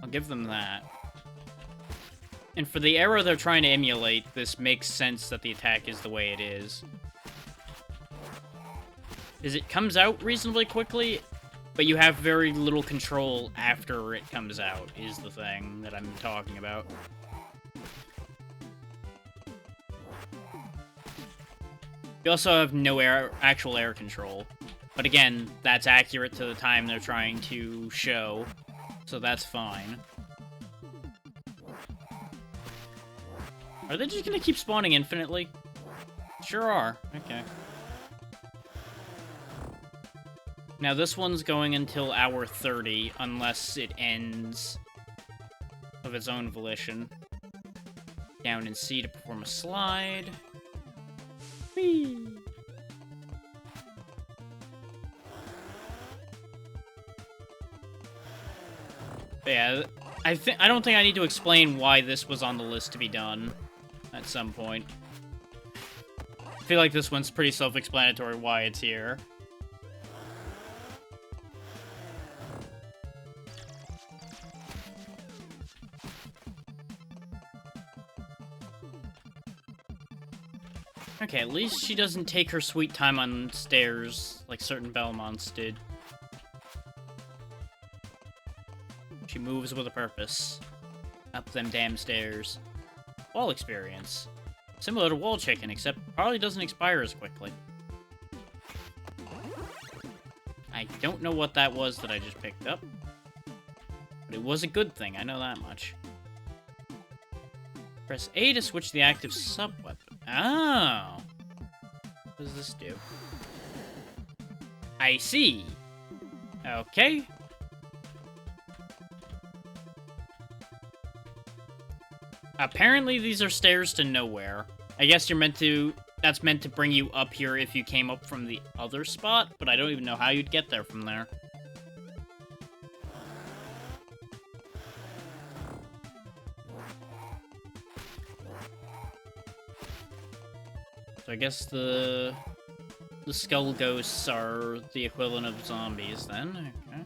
I'll give them that. And for the era they're trying to emulate, this makes sense that the attack is the way it is. It comes out reasonably quickly, but you have very little control after it comes out, is the thing that I'm talking about. You also have no actual air control. But again, that's accurate to the time they're trying to show, so that's fine. Are they just gonna keep spawning infinitely? Sure are. Okay. Now this one's going until hour 30, unless it ends of its own volition. Down in C to perform a slide. Whee! Yeah, I don't think I need to explain why this was on the list to be done at some point. I feel like this one's pretty self-explanatory why it's here. Okay, at least she doesn't take her sweet time on stairs like certain Belmonts did. She moves with a purpose. Up them damn stairs. Wall experience. Similar to Wall Chicken, except probably doesn't expire as quickly. I don't know what that was that I just picked up. But it was a good thing, I know that much. Press A to switch the active sub-weapon. Oh! What does this do? I see! Okay. Apparently these are stairs to nowhere. I guess that's meant to bring you up here if you came up from the other spot, but I don't even know how you'd get there from there. So I guess the skull ghosts are the equivalent of zombies then, okay.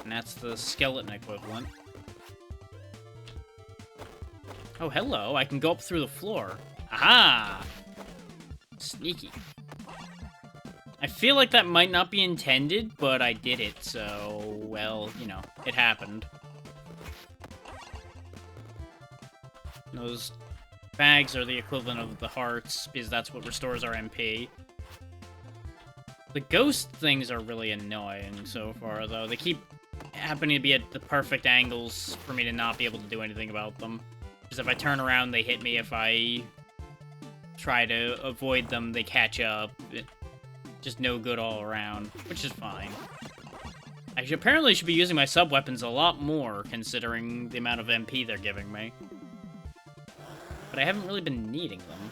And that's the skeleton equivalent. Oh, hello, I can go up through the floor. Aha! Sneaky. I feel like that might not be intended, but I did it, so, well, you know, it happened. Those bags are the equivalent of the hearts, because that's what restores our MP. The ghost things are really annoying so far, though. They keep happening to be at the perfect angles for me to not be able to do anything about them. Because if I turn around, they hit me. If I try to avoid them, they catch up. Just no good all around, which is fine. I apparently should be using my sub-weapons a lot more, considering the amount of MP they're giving me. But I haven't really been needing them.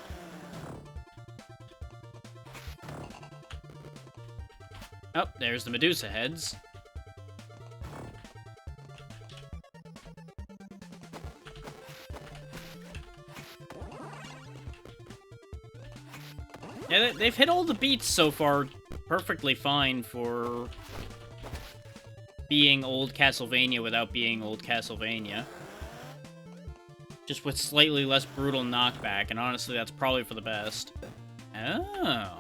Oh, there's the Medusa heads. Yeah, they've hit all the beats so far perfectly fine for being old Castlevania without being old Castlevania. Just with slightly less brutal knockback, and honestly, that's probably for the best. Oh.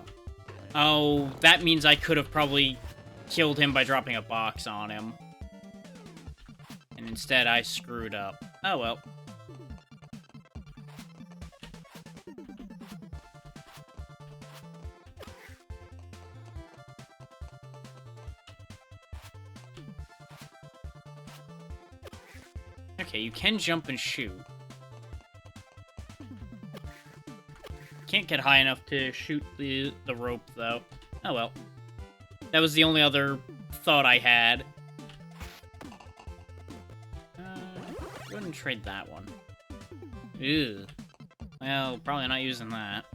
Oh, that means I could have probably killed him by dropping a box on him. And instead, I screwed up. Oh, well. Okay, you can jump and shoot. Can't get high enough to shoot the rope, though. Oh, well. That was the only other thought I had. Go ahead and trade that one. Ew. Well, probably not using that.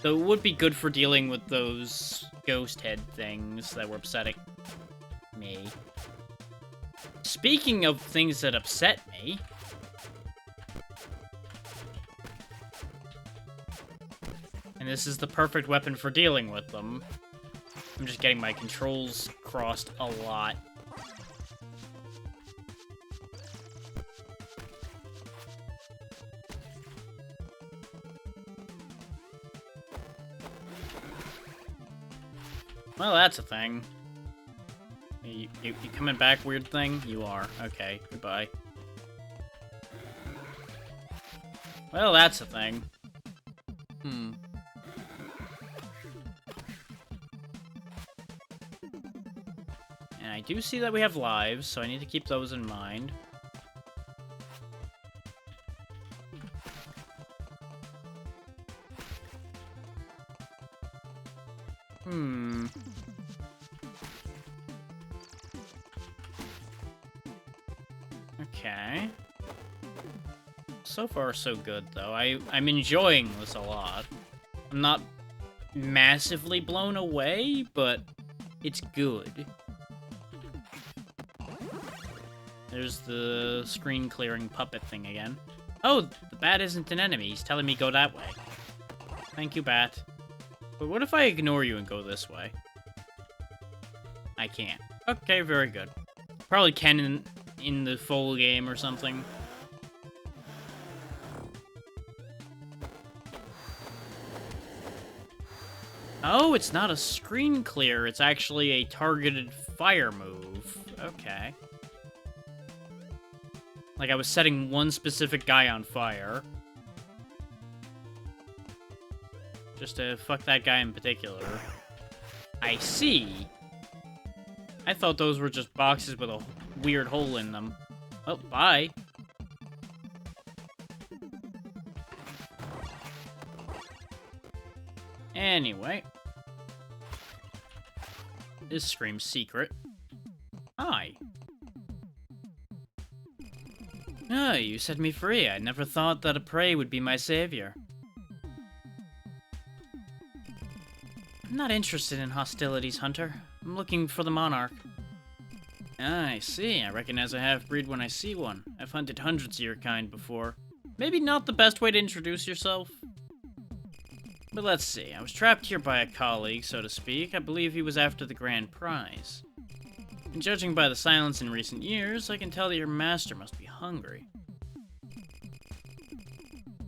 Though it would be good for dealing with those ghost head things that were upsetting me. Speaking of things that upset me... And this is the perfect weapon for dealing with them. I'm just getting my controls crossed a lot. Well, that's a thing. You coming back, weird thing? You are. Okay, goodbye. Well, that's a thing. Hmm. And I do see that we have lives, so I need to keep those in mind. Hmm. Okay. So far, so good, though. I'm enjoying this a lot. I'm not massively blown away, but it's good. There's the screen-clearing puppet thing again. Oh, the bat isn't an enemy. He's telling me go that way. Thank you, bat. But what if I ignore you and go this way? I can't. Okay, very good. Probably can in the full game or something. Oh, it's not a screen clear. It's actually a targeted fire move. Okay. Like I was setting one specific guy on fire. Just to fuck that guy in particular. I see. I thought those were just boxes with a weird hole in them. Oh, bye. Anyway. This screams secret. Hi. Ah, you set me free. I never thought that a prey would be my savior. I'm not interested in hostilities, Hunter. I'm looking for the Monarch. Ah, I see. I recognize a half-breed when I see one. I've hunted hundreds of your kind before. Maybe not the best way to introduce yourself. But let's see. I was trapped here by a colleague, so to speak. I believe he was after the grand prize. And judging by the silence in recent years, I can tell that your master must be hungry.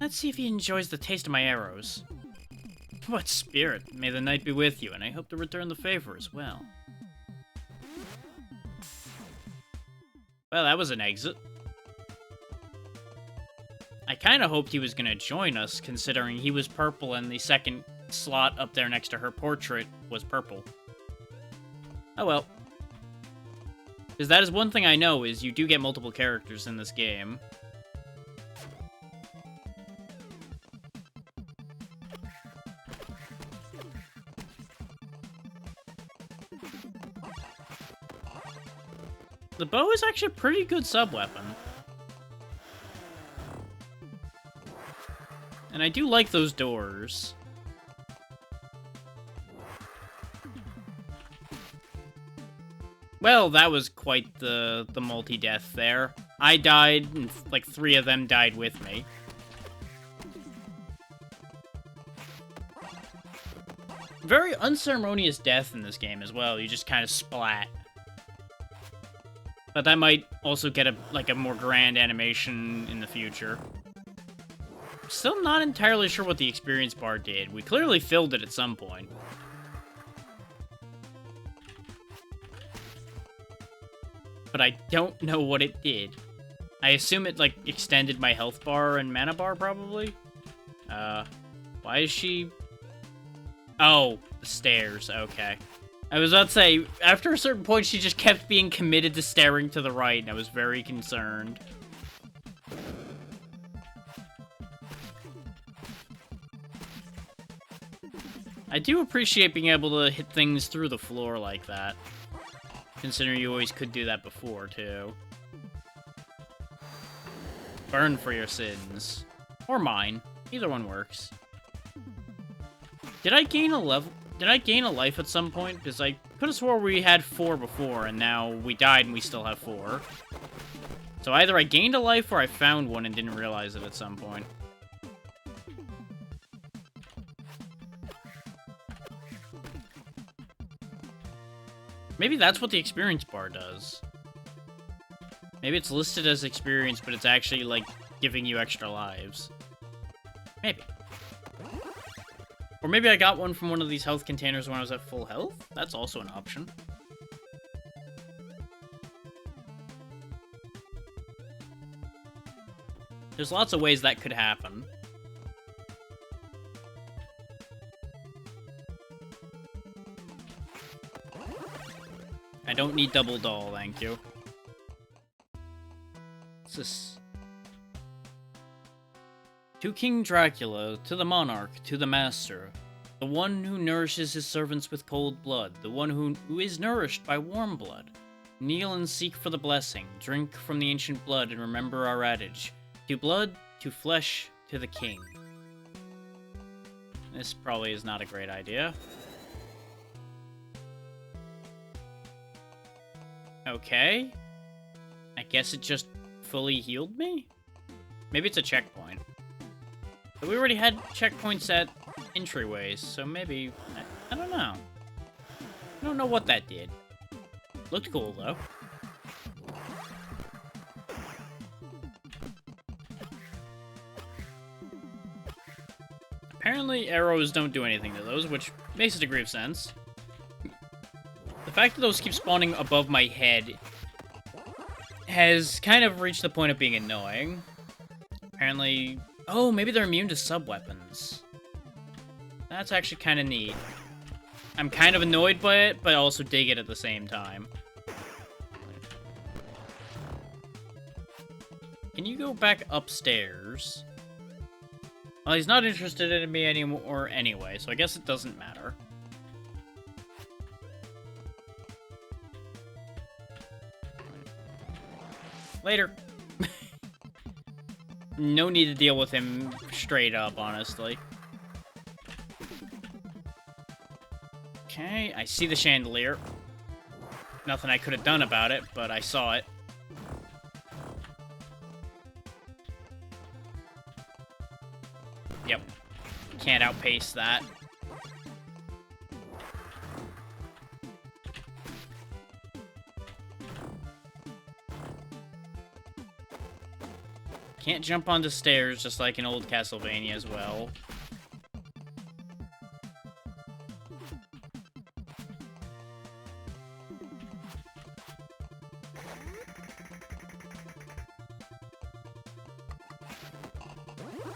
Let's see if he enjoys the taste of my arrows. What spirit! May the night be with you, and I hope to return the favor as well. Well, that was an exit. I kind of hoped he was going to join us, considering he was purple and the second slot up there next to her portrait was purple. Oh well. Because that is one thing I know, is you do get multiple characters in this game. The bow is actually a pretty good sub-weapon. And I do like those doors. Well, that was quite the multi-death there. I died, and like 3 of them died with me. Very unceremonious death in this game as well. You just kind of splat. But that might also get a more grand animation in the future. Still not entirely sure what the experience bar did. We clearly filled it at some point. But I don't know what it did. I assume it, like, extended my health bar and mana bar, probably? Why is she... Oh, the stairs, okay. I was about to say, after a certain point, she just kept being committed to staring to the right, and I was very concerned. I do appreciate being able to hit things through the floor like that. Considering you always could do that before, too. Burn for your sins. Or mine. Either one works. Did I gain a level? Did I gain a life at some point? Because I could have swore we had 4 before, and now we died and we still have 4. So either I gained a life or I found one and didn't realize it at some point. Maybe that's what the experience bar does. Maybe it's listed as experience, but it's actually, like, giving you extra lives. Maybe. Or maybe I got one from one of these health containers when I was at full health? That's also an option. There's lots of ways that could happen. I don't need double doll, thank you. What's this? To King Dracula, to the monarch, to the master, the one who nourishes his servants with cold blood, the one who is nourished by warm blood. Kneel and seek for the blessing, drink from the ancient blood and remember our adage. To blood, to flesh, to the king. This probably is not a great idea. Okay. I guess it just fully healed me? Maybe it's a checkpoint. But we already had checkpoints at entryways, so maybe... I don't know. I don't know what that did. Looked cool, though. Apparently, arrows don't do anything to those, which makes a degree of sense. The fact that those keep spawning above my head has kind of reached the point of being annoying. Apparently... Oh, maybe they're immune to sub-weapons. That's actually kind of neat. I'm kind of annoyed by it, but I also dig it at the same time. Can you go back upstairs? Well, he's not interested in me anymore anyway, so I guess it doesn't matter. Later. No need to deal with him straight up, honestly. Okay, I see the chandelier. Nothing I could have done about it, but I saw it. Yep. Can't outpace that. Can't jump onto stairs just like in old Castlevania as well.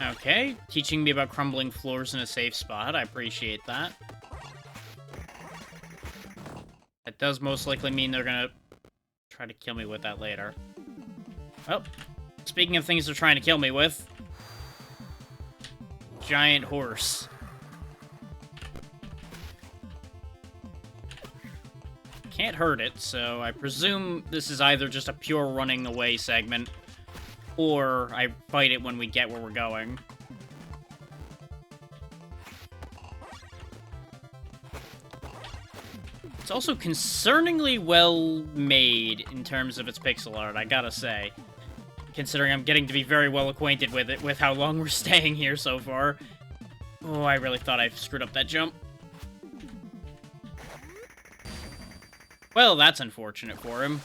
Okay, teaching me about crumbling floors in a safe spot. I appreciate that. That does most likely mean they're gonna try to kill me with that later. Oh. Speaking of things they're trying to kill me with. Giant horse. Can't hurt it, so I presume this is either just a pure running away segment, or I fight it when we get where we're going. It's also concerningly well made in terms of its pixel art, I gotta say. Considering I'm getting to be very well acquainted with it, with how long we're staying here so far. Oh, I really thought I screwed up that jump. Well, that's unfortunate for him.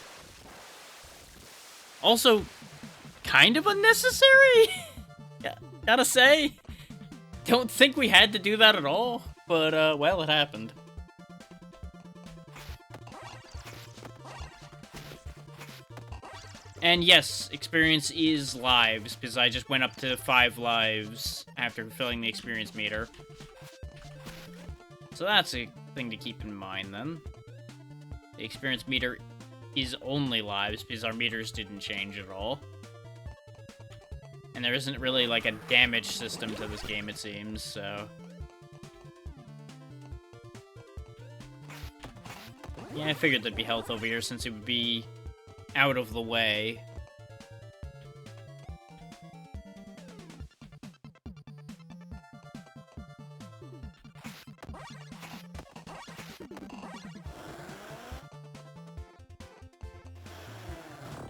Also, kind of unnecessary? Yeah, gotta say. Don't think we had to do that at all, but, well, it happened. And yes, experience is lives, because I just went up to 5 lives after filling the experience meter. So that's a thing to keep in mind, then. The experience meter is only lives, because our meters didn't change at all. And there isn't really, like, a damage system to this game, it seems, so... Yeah, I figured there'd be health over here, since it would be out of the way.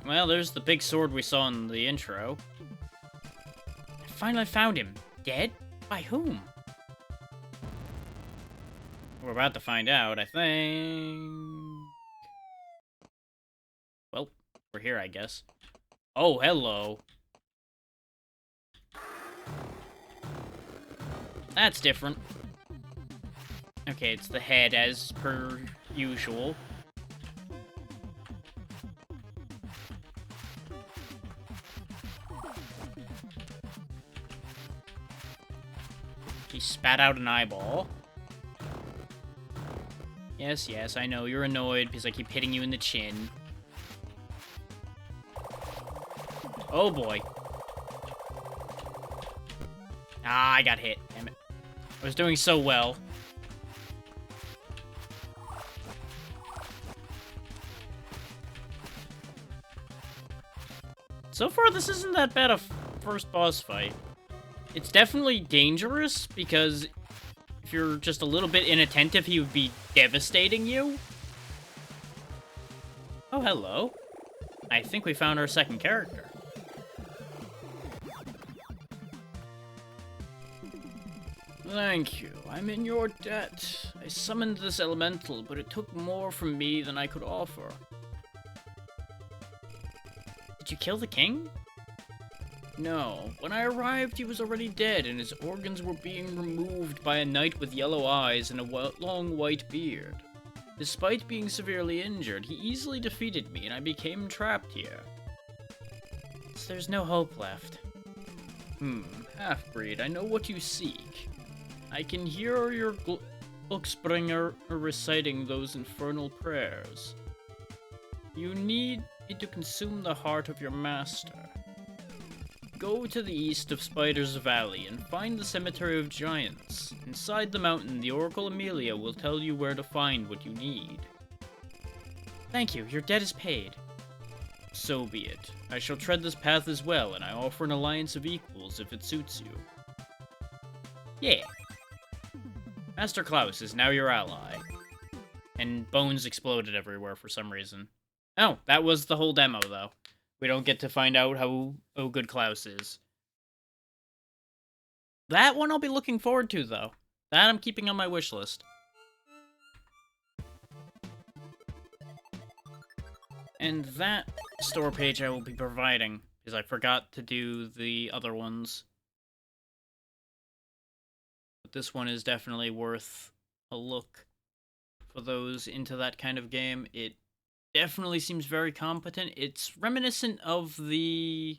Well, there's the big sword we saw in the intro. I finally found him. Dead? By whom? We're about to find out, I think... Well, we're here, I guess. Oh, hello. That's different. Okay, it's the head, as per usual. He spat out an eyeball. Yes, yes, I know, you're annoyed because I keep hitting you in the chin. Oh boy. Ah, I got hit. Damn it. I was doing so well. So far, this isn't that bad a first boss fight. It's definitely dangerous, because if you're just a little bit inattentive, he would be devastating you. Oh, hello. I think we found our second character. Thank you. I'm in your debt. I summoned this elemental, but it took more from me than I could offer. Did you kill the king? No. When I arrived, he was already dead, and his organs were being removed by a knight with yellow eyes and a long white beard. Despite being severely injured, he easily defeated me, and I became trapped here. So there's no hope left. Half-breed, I know what you seek. I can hear your Glücksbringer reciting those infernal prayers. You need me to consume the heart of your master. Go to the east of Spider's Valley and find the Cemetery of Giants. Inside the mountain, the Oracle Amelia will tell you where to find what you need. Thank you, your debt is paid. So be it. I shall tread this path as well, and I offer an alliance of equals if it suits you. Yeah. Master Klaus is now your ally. And bones exploded everywhere for some reason. Oh, that was the whole demo, though. We don't get to find out how good Klaus is. That one I'll be looking forward to, though. That I'm keeping on my wish list. And that store page I will be providing, because I forgot to do the other ones. But this one is definitely worth a look for those into that kind of game. It definitely seems very competent. It's reminiscent of the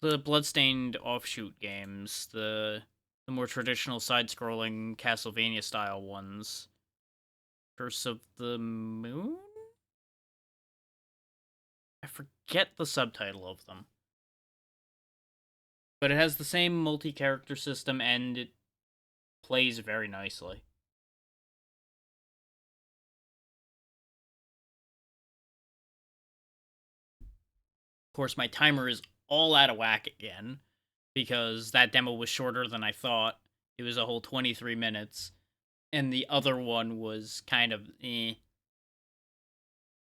Bloodstained offshoot games, the more traditional side-scrolling Castlevania-style ones. Curse of the Moon? I forget the subtitle of them. But it has the same multi-character system, and it plays very nicely. Of course, my timer is all out of whack again, because that demo was shorter than I thought. It was a whole 23 minutes. and the other one was kind of eh.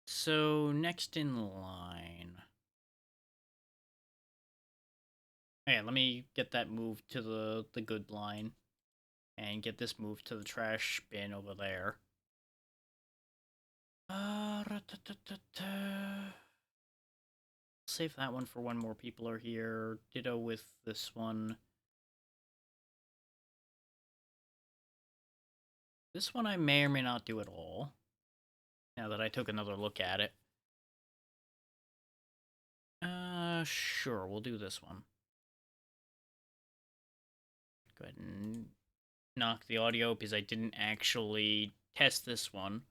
So, next in line. Hey, let me get that moved to the good line. And get this moved to the trash bin over there. Save that one for when more people are here. Ditto with this one. This one I may or may not do at all. Now that I took another look at it. Sure, we'll do this one. Go ahead and knock the audio because I didn't actually test this one.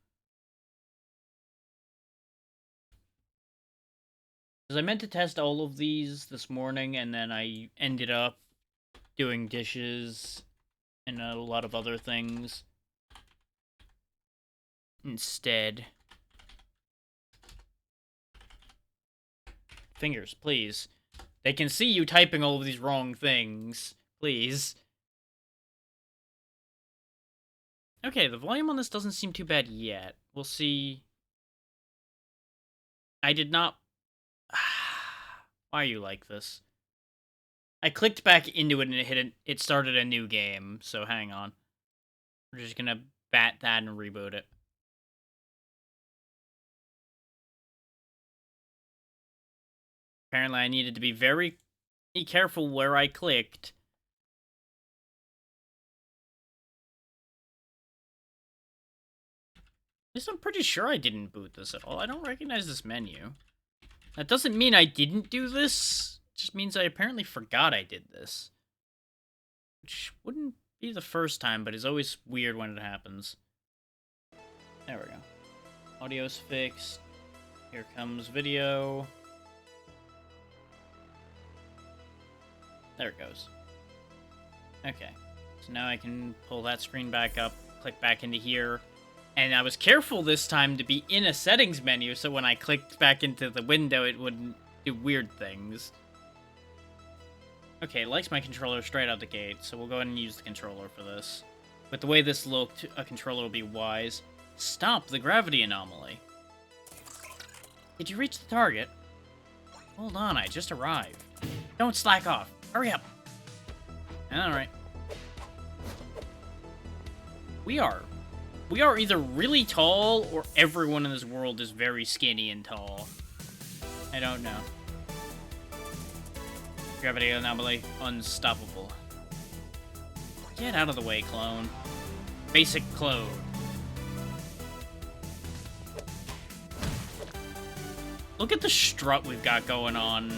Because I meant to test all of these this morning, and then I ended up doing dishes and a lot of other things instead. Fingers, please. They can see you typing all of these wrong things. Please. Okay, the volume on this doesn't seem too bad yet. We'll see. I did not... Why are you like this? I clicked back into it and it started a new game, so hang on. We're just gonna bat that and reboot it. Apparently I needed to be very careful where I clicked. At least I'm pretty sure I didn't boot this at all. I don't recognize this menu. That doesn't mean I didn't do this. It just means I apparently forgot I did this. Which wouldn't be the first time, but is always weird when it happens. There we go. Audio's fixed. Here comes video. There it goes. Okay. So now I can pull that screen back up, click back into here. And I was careful this time to be in a settings menu, so when I clicked back into the window, it wouldn't do weird things. Okay, it likes my controller straight out the gate, so we'll go ahead and use the controller for this. With the way this looked, a controller will be wise. Stop the gravity anomaly. Did you reach the target? Hold on, I just arrived. Don't slack off. Hurry up. Alright. We are either really tall, or everyone in this world is very skinny and tall. I don't know. Gravity anomaly, unstoppable. Get out of the way, clone. Basic clone. Look at the strut we've got going on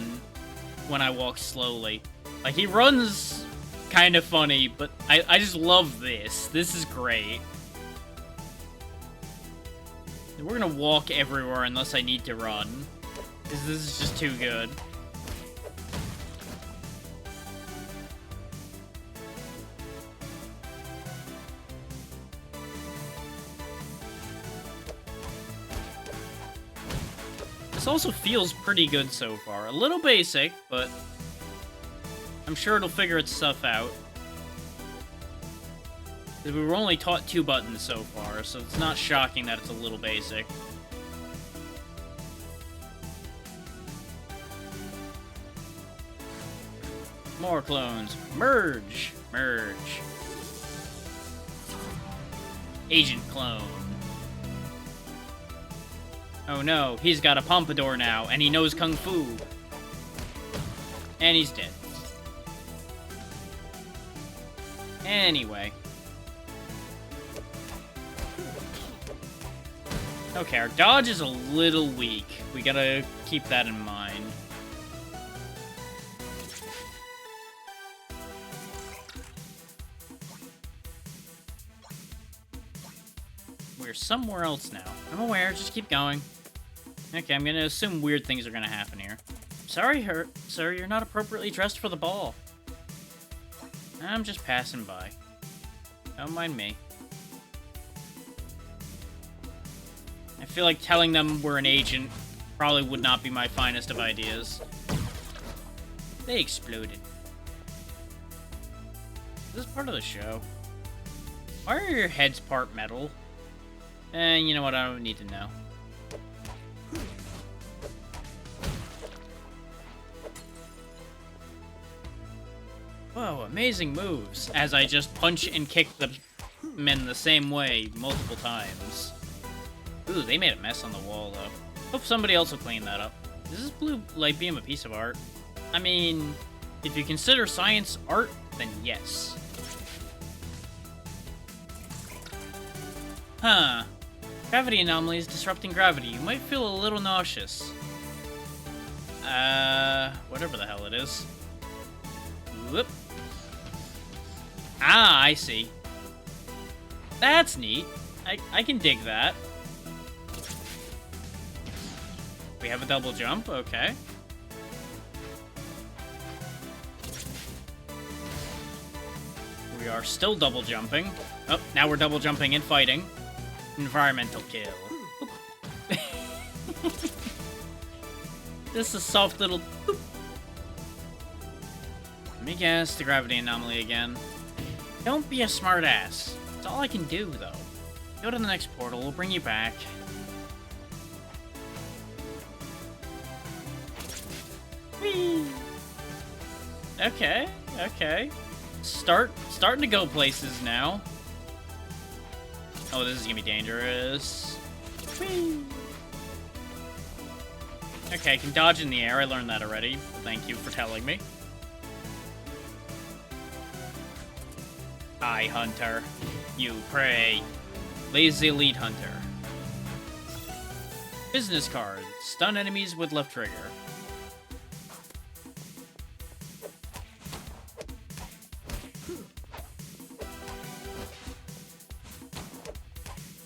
when I walk slowly. Like, he runs kind of funny, but I just love this. This is great. We're gonna walk everywhere unless I need to run. This is just too good. This also feels pretty good so far. A little basic, but I'm sure it'll figure its stuff out. We were only taught 2 buttons so far, so it's not shocking that it's a little basic. More clones. Merge! Merge. Agent clone. Oh no, he's got a pompadour now, and he knows Kung Fu. And he's dead. Anyway. Okay, our dodge is a little weak. We gotta keep that in mind. We're somewhere else now. I'm aware, just keep going. Okay, I'm gonna assume weird things are gonna happen here. Sorry, sir, you're not appropriately dressed for the ball. I'm just passing by. Don't mind me. I feel like telling them we're an agent probably would not be my finest of ideas. They exploded. Is this part of the show? Why are your heads part metal? And you know what? I don't need to know. Whoa, amazing moves. As I just punch and kick the men the same way multiple times. Ooh, they made a mess on the wall, though. Hope somebody else will clean that up. Is this blue light beam a piece of art? I mean, if you consider science art, then yes. Huh. Gravity anomalies disrupting gravity. You might feel a little nauseous. Whatever the hell it is. Whoop. Ah, I see. That's neat. I can dig that. We have a double jump, okay. We are still double jumping. Oh, now we're double jumping and fighting. Environmental kill. This is a soft little boop. Let me guess the gravity anomaly again. Don't be a smartass. That's all I can do, though. Go to the next portal, we'll bring you back. Whee! Okay, okay. Starting to go places now. Oh, this is gonna be dangerous. Whee! Okay, I can dodge in the air. I learned that already. Thank you for telling me. Eye Hunter. You prey. Lazy Elite Hunter. Business card. Stun enemies with left trigger.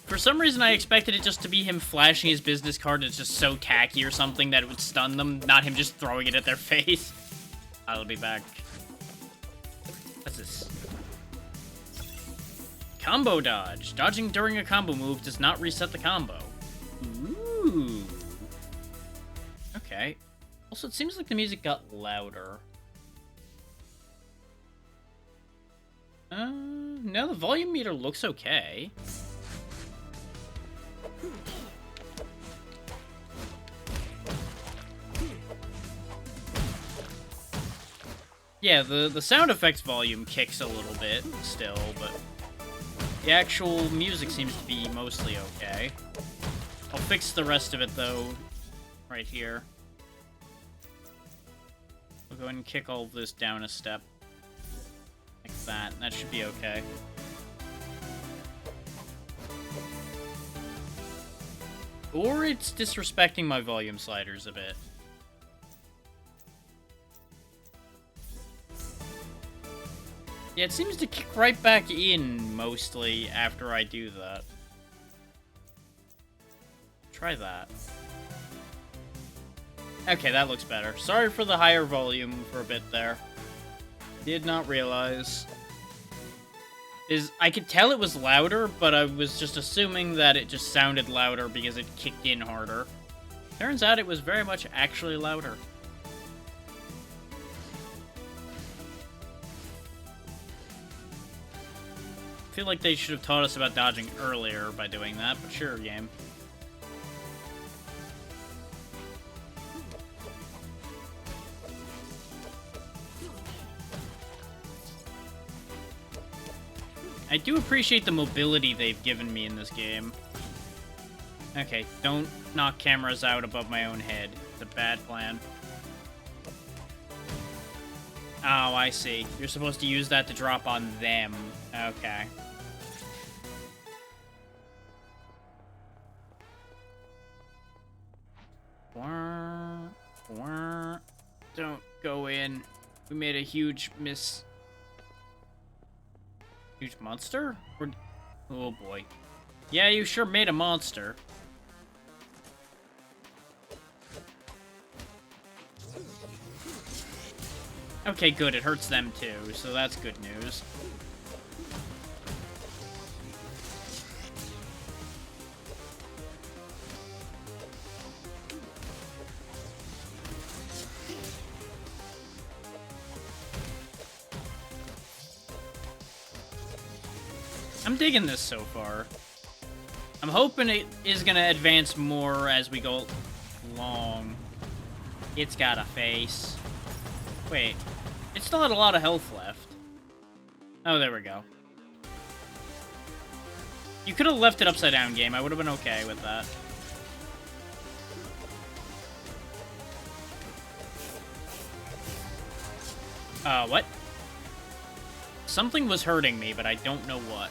For some reason, I expected it just to be him flashing his business card. It's just so tacky or something that it would stun them, not him just throwing it at their face. I'll be back. What's this? Combo dodge. Dodging during a combo move does not reset the combo. Ooh. Okay. Also, it seems like the music got louder. No, the volume meter looks okay. Yeah, the sound effects volume kicks a little bit still, but the actual music seems to be mostly okay. I'll fix the rest of it, though, right here. We'll go ahead and kick all of this down a step. Like that. That should be okay. Or it's disrespecting my volume sliders a bit. Yeah, it seems to kick right back in, mostly, after I do that. Try that. Okay, that looks better. Sorry for the higher volume for a bit there. Did not realize. I could tell it was louder, but I was just assuming that it just sounded louder because it kicked in harder. Turns out it was very much actually louder. I feel like they should have taught us about dodging earlier by doing that, but sure, game. I do appreciate the mobility they've given me in this game. Okay, don't knock cameras out above my own head. It's a bad plan. Oh, I see. You're supposed to use that to drop on them. Okay. Don't go in. We made a huge miss. Huge monster? Oh boy. Yeah, you sure made a monster. Okay, good. It hurts them too, so that's good news. I'm digging this so far. I'm hoping it is gonna advance more as we go along. It's got a face. Wait, it still had a lot of health left. Oh, there we go. You could have left it upside down, game. I would have been okay with that. What? Something was hurting me, but I don't know what.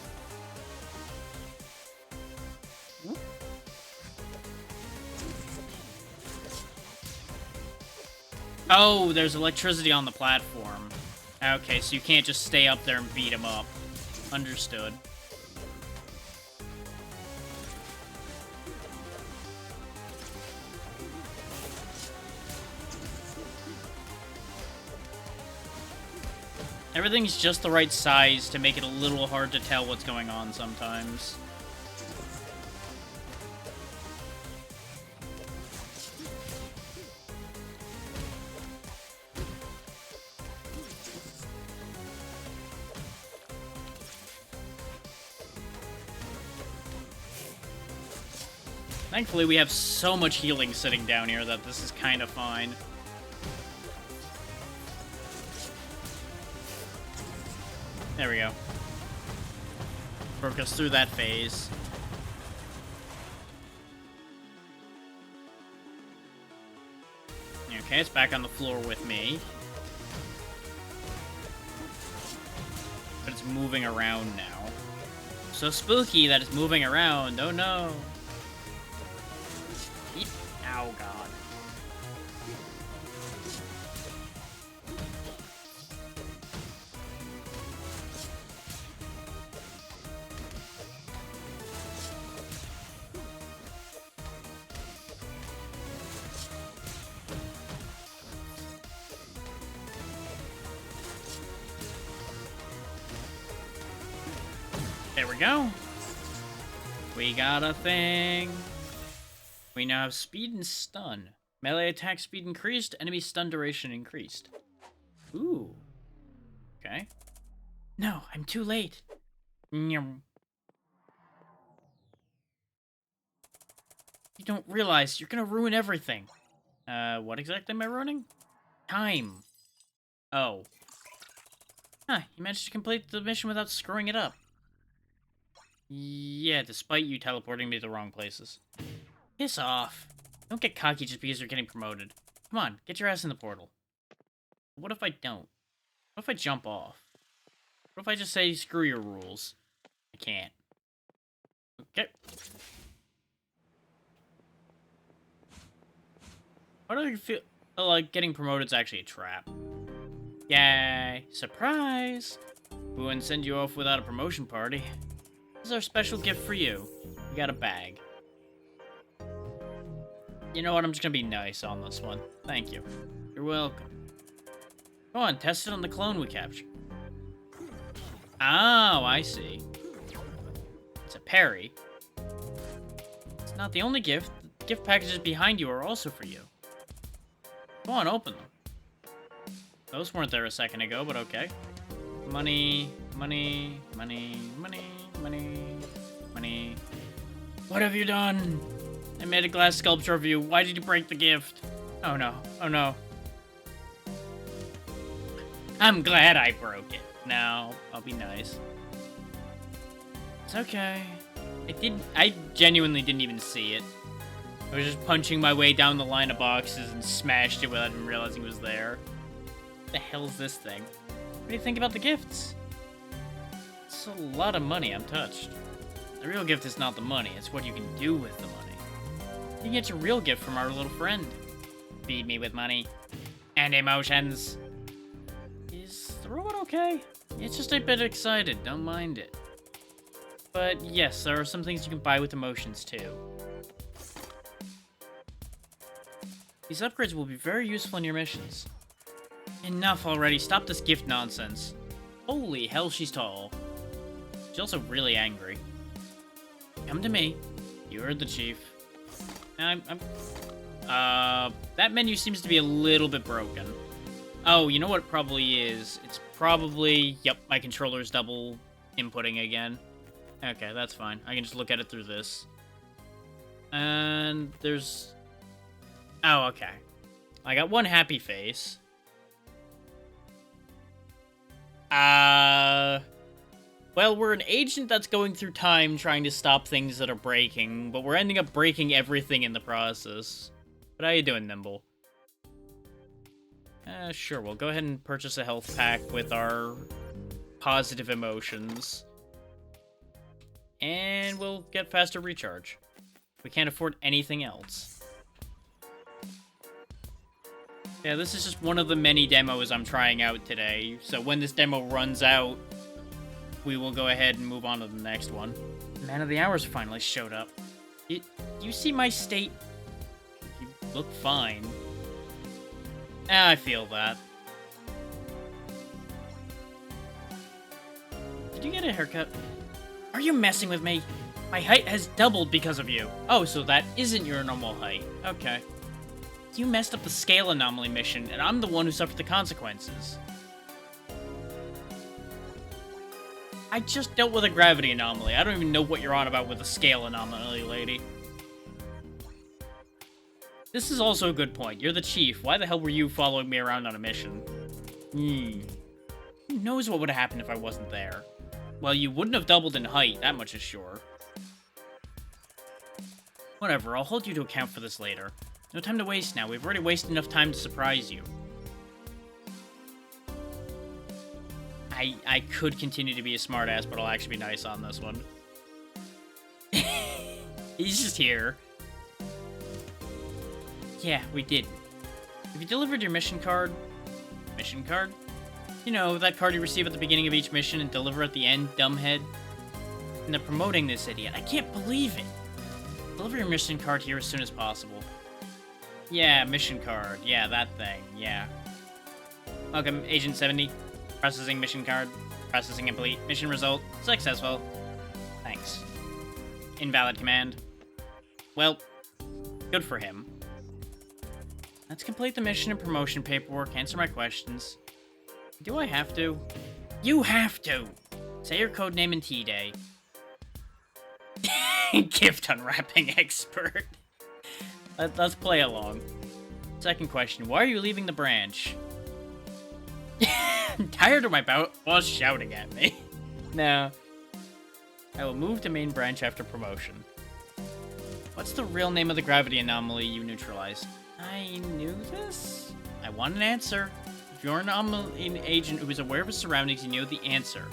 Oh, there's electricity on the platform. Okay, so you can't just stay up there and beat him up. Understood. Everything's just the right size to make it a little hard to tell what's going on sometimes. Thankfully, we have so much healing sitting down here that this is kind of fine. There we go. Broke us through that phase. Okay, it's back on the floor with me. But it's moving around now. So spooky that it's moving around. Oh no. Ow, God. There we go. We got a thing. We now have speed and stun. Melee attack speed increased, enemy stun duration increased. Ooh. Okay. No, I'm too late. You don't realize you're gonna ruin everything. What exactly am I ruining? Time. Oh. Huh, you managed to complete the mission without screwing it up. Yeah, despite you teleporting me to the wrong places. Piss off. Don't get cocky just because you're getting promoted. Come on, get your ass in the portal. What if I don't? What if I jump off? What if I just say, screw your rules? I can't. Okay. Why do I feel like getting promoted is actually a trap? Yay! Surprise! We wouldn't send you off without a promotion party. This is our special gift for you. You got a bag. You know what? I'm just gonna be nice on this one. Thank you. You're welcome. Go on, test it on the clone we captured. Oh, I see. It's a parry. It's not the only gift. The gift packages behind you are also for you. Go on, open them. Those weren't there a second ago, but okay. Money, money, money, money, money, money. What have you done? I made a glass sculpture of you. Why did you break the gift? Oh no. Oh no. I'm glad I broke it. No, I'll be nice. It's okay. I genuinely didn't even see it. I was just punching my way down the line of boxes and smashed it without even realizing it was there. What the hell is this thing? What do you think about the gifts? It's a lot of money. I'm touched. The real gift is not the money. It's what you can do with the money. You can get your real gift from our little friend. Feed me with money. And emotions. Is the robot okay? It's just a bit excited. Don't mind it. But yes, there are some things you can buy with emotions too. These upgrades will be very useful in your missions. Enough already. Stop this gift nonsense. Holy hell, she's tall. She's also really angry. Come to me. You heard the chief. That menu seems to be a little bit broken. Oh, you know what it probably is? It's probably, yep, my controller's double inputting again. Okay, that's fine. I can just look at it through this. And there's... Oh, okay. I got one happy face. Well, we're an agent that's going through time trying to stop things that are breaking, but we're ending up breaking everything in the process. But how you doing, Nimble? Sure, we'll go ahead and purchase a health pack with our positive emotions. And we'll get faster recharge. We can't afford anything else. Yeah, this is just one of the many demos I'm trying out today, so when this demo runs out, we will go ahead and move on to the next one. Man of the Hours finally showed up. You see my state? You look fine. I feel that. Did you get a haircut? Are you messing with me? My height has doubled because of you. Oh, so that isn't your normal height. Okay. You messed up the scale anomaly mission, and I'm the one who suffered the consequences. I just dealt with a gravity anomaly. I don't even know what you're on about with a scale anomaly, lady. This is also a good point. You're the chief. Why the hell were you following me around on a mission? Who knows what would have happened if I wasn't there? Well, you wouldn't have doubled in height, that much is sure. Whatever, I'll hold you to account for this later. No time to waste now. We've already wasted enough time to surprise you. I could continue to be a smartass, but I'll actually be nice on this one. He's just here. Yeah, we did. Have you delivered your mission card? Mission card? You know, that card you receive at the beginning of each mission and deliver at the end, dumbhead? And they're promoting this idiot. I can't believe it. Deliver your mission card here as soon as possible. Yeah, mission card. Yeah, that thing. Yeah. Welcome, Agent 70. Processing mission card. Processing complete. Mission result. Successful. Thanks. Invalid command. Well, good for him. Let's complete the mission and promotion paperwork. Answer my questions. Do I have to? You have to! Say your codename in T-Day. Gift unwrapping expert. Let's play along. Second question. Why are you leaving the branch? I'm tired of my boss shouting at me. No. I will move to main branch after promotion. What's the real name of the gravity anomaly you neutralized? I knew this? I want an answer. If you're an anomaly agent who is aware of his surroundings, you know the answer.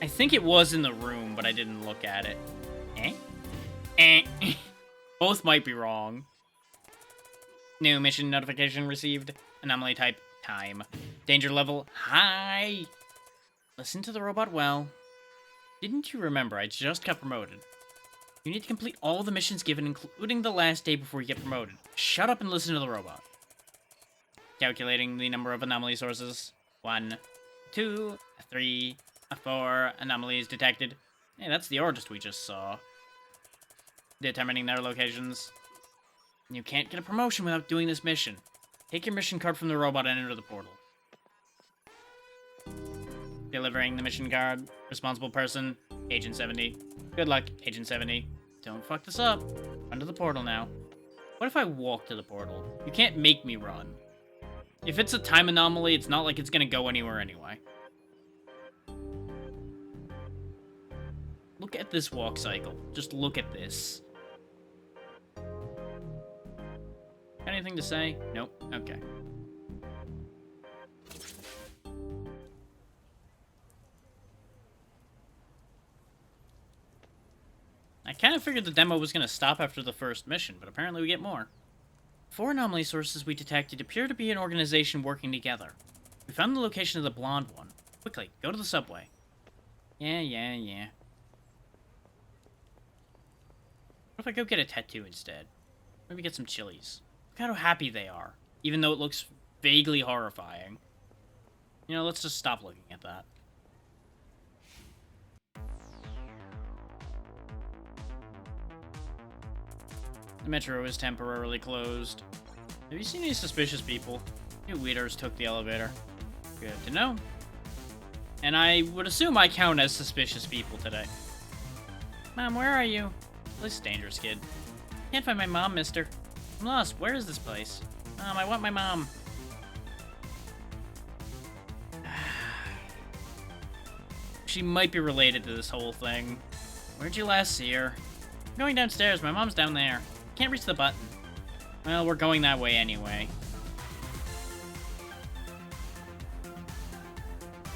I think it was in the room, but I didn't look at it. Both might be wrong. New mission notification received. Anomaly type, time. Danger level, high. Listen to the robot well. Didn't you remember I just got promoted? You need to complete all the missions given, including the last day before you get promoted. Shut up and listen to the robot. Calculating the number of anomaly sources. 1, 2, 3, 4 anomalies detected. Hey, that's the artist we just saw. Determining their locations. You can't get a promotion without doing this mission. Take your mission card from the robot and enter the portal. Delivering the mission card. Responsible person, Agent 70. Good luck, Agent 70. Don't fuck this up. Run to the portal now. What if I walk to the portal? You can't make me run. If it's a time anomaly, it's not like it's gonna go anywhere anyway. Look at this walk cycle. Just look at this. Anything to say? Nope. Okay. I kind of figured the demo was going to stop after the first mission, but apparently we get more. 4 anomaly sources we detected appear to be an organization working together. We found the location of the blonde one. Quickly, go to the subway. Yeah. What if I go get a tattoo instead? Maybe get some chilies. Look how happy they are, even though it looks vaguely horrifying. You know, let's just stop looking at that. The metro is temporarily closed. Have you seen any suspicious people? New weeders took the elevator. Good to know. And I would assume I count as suspicious people today. Mom, where are you? This is dangerous, kid. Can't find my mom, mister. I'm lost. Where is this place? Mom, I want my mom. She might be related to this whole thing. Where'd you last see her? I'm going downstairs. My mom's down there. Can't reach the button. Well, we're going that way anyway.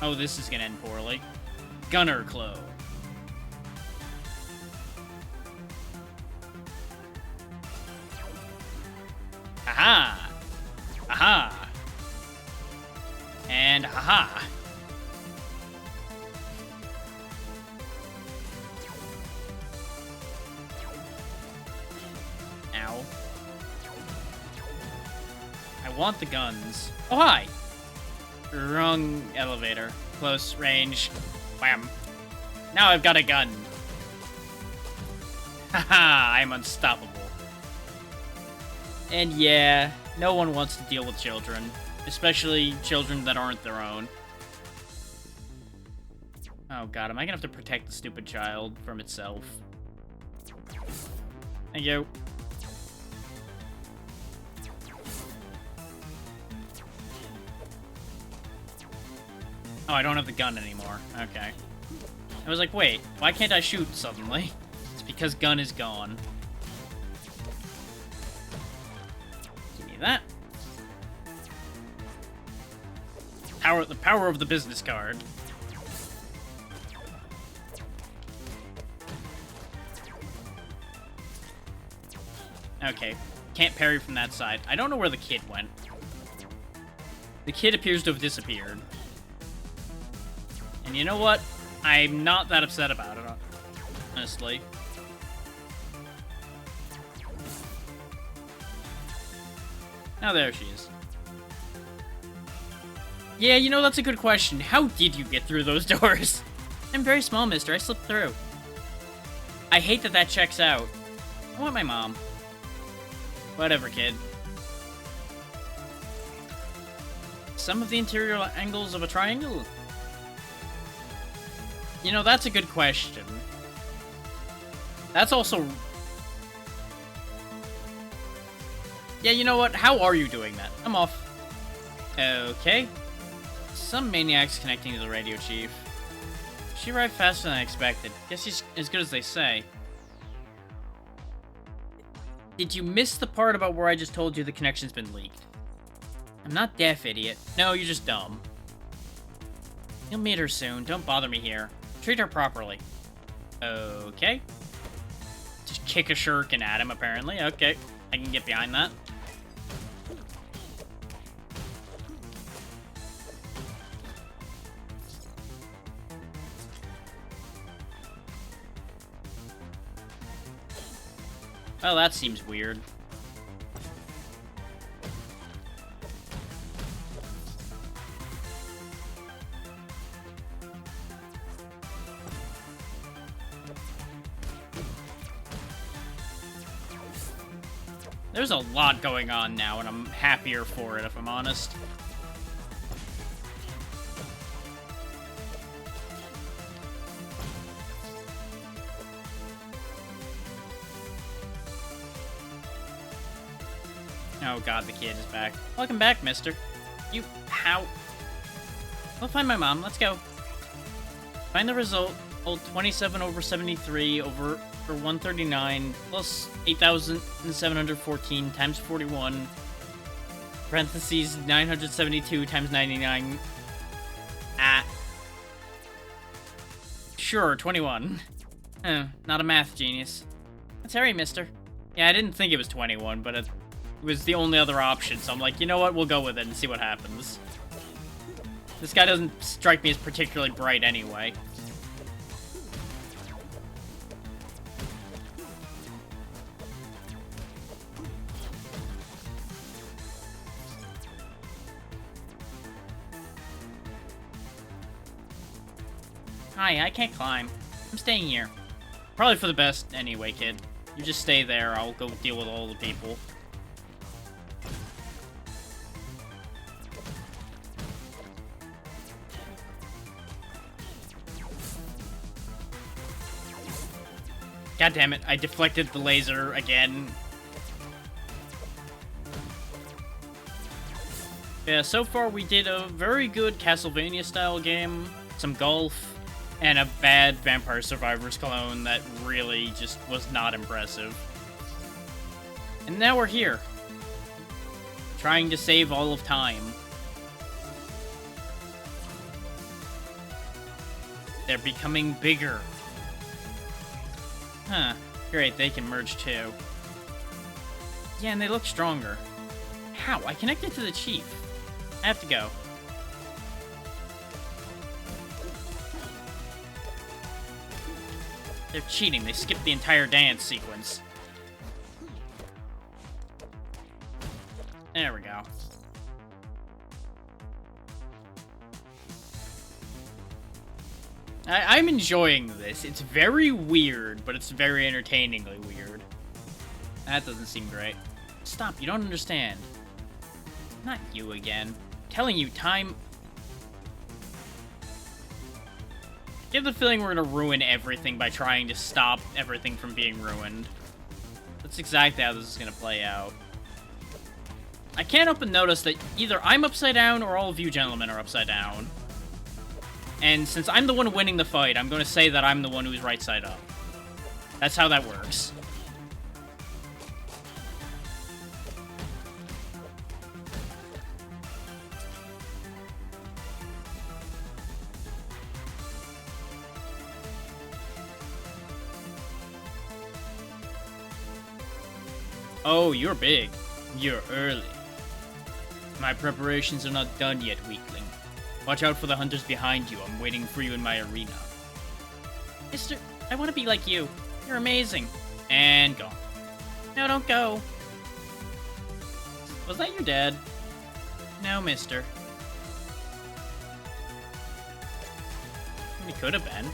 Oh, this is gonna end poorly. Gunner Clo. Aha! Aha! And aha! Ow. I want the guns. Oh, hi! Wrong elevator. Close range. Wham. Now I've got a gun. Haha, I'm unstoppable. And yeah, no one wants to deal with children. Especially children that aren't their own. Oh god, am I gonna have to protect the stupid child from itself? Thank you. Oh, I don't have the gun anymore. Okay. I was like, wait, why can't I shoot suddenly? It's because gun is gone. Give me that. The power of the business card. Okay, can't parry from that side. I don't know where the kid went. The kid appears to have disappeared. And you know what? I'm not that upset about it, honestly. Now there she is. Yeah, you know, that's a good question. How did you get through those doors? I'm very small, mister. I slipped through. I hate that that checks out. I want my mom. Whatever, kid. Some of the interior angles of a triangle? You know, that's a good question. That's also... Yeah, you know what? How are you doing that? I'm off. Okay. Some maniac's connecting to the radio chief. She arrived faster than I expected. Guess she's as good as they say. Did you miss the part about where I just told you the connection's been leaked? I'm not deaf, idiot. No, you're just dumb. You'll meet her soon. Don't bother me here. Treat her properly. Okay. Just kick a shuriken at him, apparently. Okay. I can get behind that. Well, that seems weird. There's a lot going on now, and I'm happier for it, if I'm honest. Oh god, the kid is back. Welcome back, mister. You... how? We'll find my mom. Let's go. Find the result. Hold 27 over 73 over for 139 plus 8,714 times 41 parentheses 972 times 99 at sure 21. Not a math genius. That's Harry, mister. Yeah, I didn't think it was 21, but it was the only other option, so I'm like, you know what, we'll go with it and see what happens. This guy doesn't strike me as particularly bright anyway. Hi, I can't climb. I'm staying here. Probably for the best anyway, kid. You just stay there, I'll go deal with all the people. God damn it, I deflected the laser again. Yeah, so far we did a very good Castlevania-style game, some golf, and a bad Vampire Survivors clone that really just was not impressive. And now we're here, trying to save all of time. They're becoming bigger. Huh, great, they can merge too. Yeah, and they look stronger. How? I connected to the chief. I have to go. They're cheating. They skipped the entire dance sequence. There we go. I'm enjoying this. It's very weird, but it's very entertainingly weird. That doesn't seem great. Stop, you don't understand. Not you again. I'm telling you, time... I get the feeling we're gonna ruin everything by trying to stop everything from being ruined. That's exactly how this is gonna play out. I can't help but notice that either I'm upside down or all of you gentlemen are upside down. And since I'm the one winning the fight, I'm gonna say that I'm the one who's right side up. That's how that works. Oh, you're big. You're early. My preparations are not done yet, weakling. Watch out for the hunters behind you. I'm waiting for you in my arena. Mister, I want to be like you. You're amazing. And go. No, don't go. Was that your dad? No, mister. He could have been.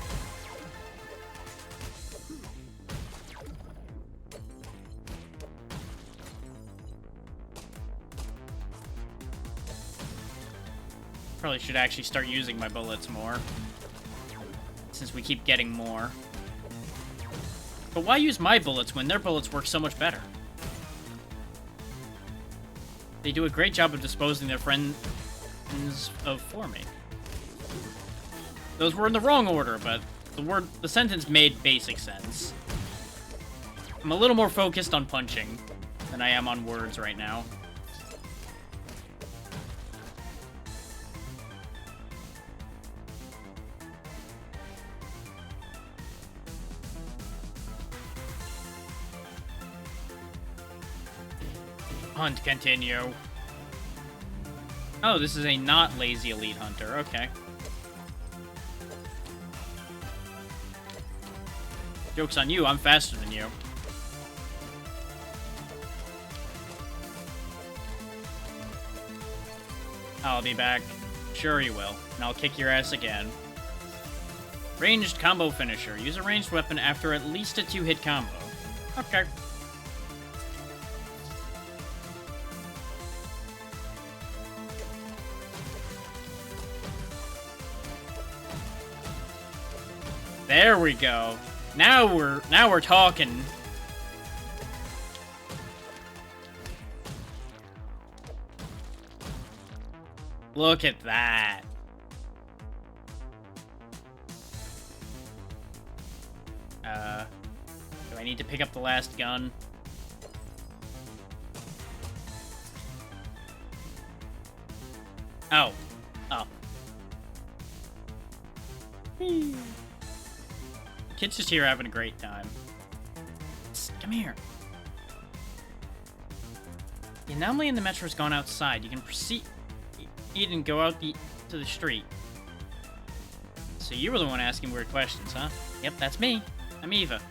Probably should actually start using my bullets more, since we keep getting more. But why use my bullets when their bullets work so much better? They do a great job of disposing their friends of for me. Those were in the wrong order, but the sentence made basic sense. I'm a little more focused on punching than I am on words right now. Hunt continue. Oh, this is a not lazy elite hunter. Okay. Joke's on you, I'm faster than you. I'll be back. Sure you will. And I'll kick your ass again. Ranged combo finisher. Use a ranged weapon after at least a 2-hit combo. Okay. There we go. Now we're talking. Look at that. Do I need to pick up the last gun? Oh. Oh. Kid's just here having a great time. Come here. The anomaly in the metro's gone outside. You can proceed and go out to the street. So you were the one asking weird questions, huh? Yep, that's me. I'm Eva.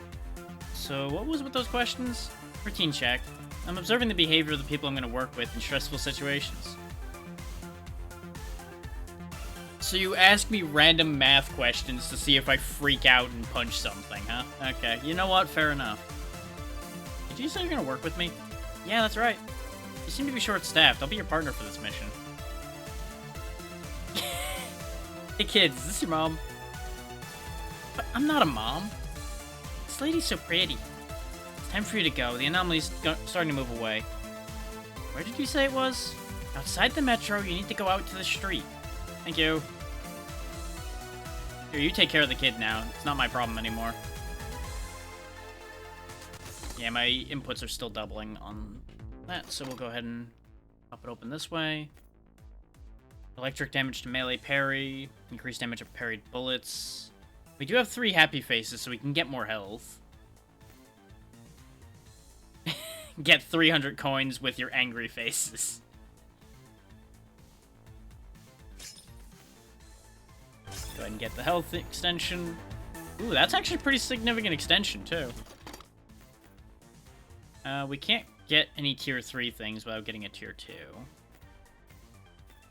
So what was with those questions? Routine check. I'm observing the behavior of the people I'm going to work with in stressful situations. So you ask me random math questions to see if I freak out and punch something, huh? Okay, you know what? Fair enough. Did you say you're gonna work with me? Yeah, that's right. You seem to be short-staffed. I'll be your partner for this mission. Hey kids, is this your mom? But I'm not a mom. This lady's so pretty. It's time for you to go. The anomaly's starting to move away. Where did you say it was? Outside the metro, you need to go out to the street. Thank you. Here, you take care of the kid now. It's not my problem anymore. Yeah, my inputs are still doubling on that, so we'll go ahead and pop it open this way. Electric damage to melee parry. Increased damage of parried bullets. We do have 3 happy faces, so we can get more health. Get 300 coins with your angry faces. Go ahead and get the health extension. Ooh, that's actually a pretty significant extension, too. We can't get any tier 3 things without getting a tier 2.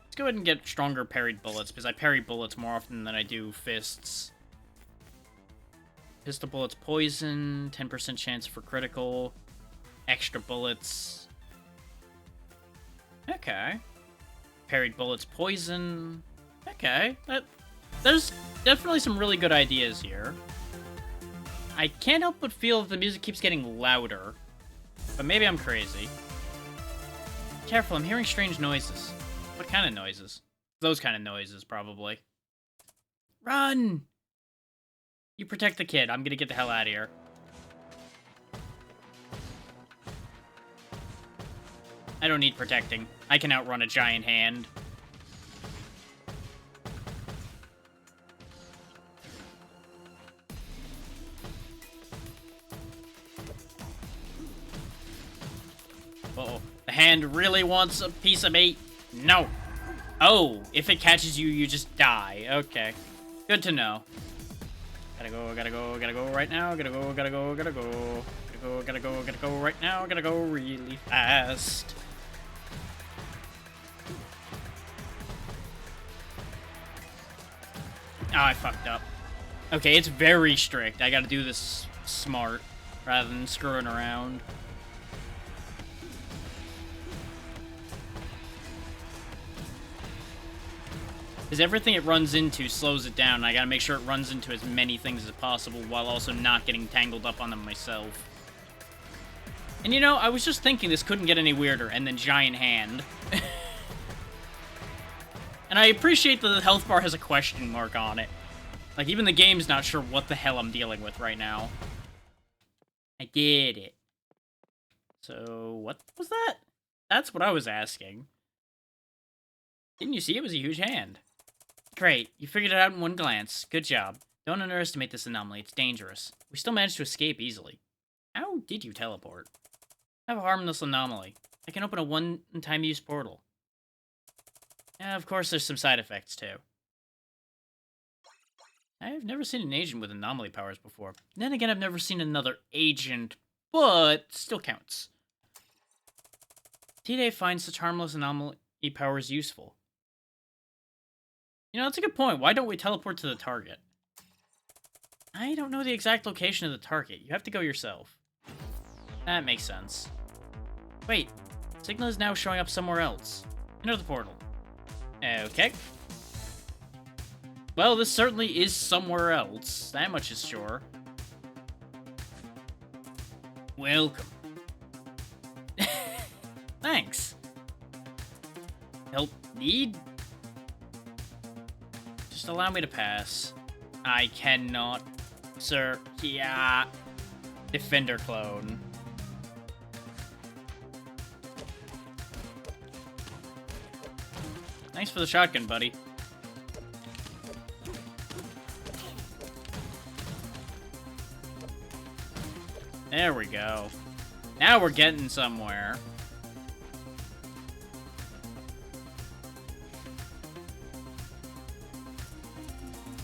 Let's go ahead and get stronger parried bullets, because I parry bullets more often than I do fists. Pistol bullets poison, 10% chance for critical, extra bullets. Okay. Parried bullets poison. Okay. There's definitely some really good ideas here. I can't help but feel that the music keeps getting louder. But maybe I'm crazy. Careful, I'm hearing strange noises. What kind of noises? Those kind of noises, probably. Run! You protect the kid. I'm gonna get the hell out of here. I don't need protecting. I can outrun a giant hand. Uh-oh. The hand really wants a piece of me. No. Oh, if it catches you, you just die. Okay. Good to know. Gotta go right now. Gotta go right now. Gotta go really fast. Oh, I fucked up. Okay, it's very strict. I gotta do this smart rather than screwing around. Because everything it runs into slows it down. I gotta make sure it runs into as many things as possible while also not getting tangled up on them myself. And you know, I was just thinking this couldn't get any weirder, and then giant hand. And I appreciate that the health bar has a question mark on it. Like, even the game's not sure what the hell I'm dealing with right now. I did it. So, what was that? That's what I was asking. Didn't you see it was a huge hand? Great, you figured it out in one glance. Good job. Don't underestimate this anomaly, it's dangerous. We still managed to escape easily. How did you teleport? I have a harmless anomaly. I can open a one-time use portal. Yeah, of course there's some side effects too. I've never seen an agent with anomaly powers before. Then again, I've never seen another agent, but still counts. T-Day finds such harmless anomaly powers useful. You know, that's a good point. Why don't we teleport to the target? I don't know the exact location of the target. You have to go yourself. That makes sense. Wait, signal is now showing up somewhere else. Enter the portal. Okay. Well, this certainly is somewhere else. That much is sure. Welcome. Thanks. Help need? Just allow me to pass. I cannot, sir. Yeah. Defender clone. Thanks for the shotgun, buddy. There we go. Now we're getting somewhere.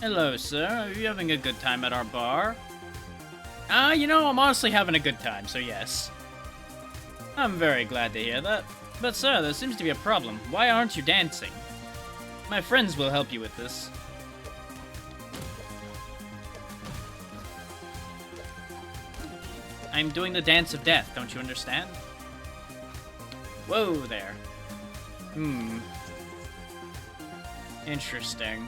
Hello, sir. Are you having a good time at our bar? You know, I'm honestly having a good time, so yes. I'm very glad to hear that. But sir, there seems to be a problem. Why aren't you dancing? My friends will help you with this. I'm doing the dance of death, don't you understand? Whoa there. Interesting.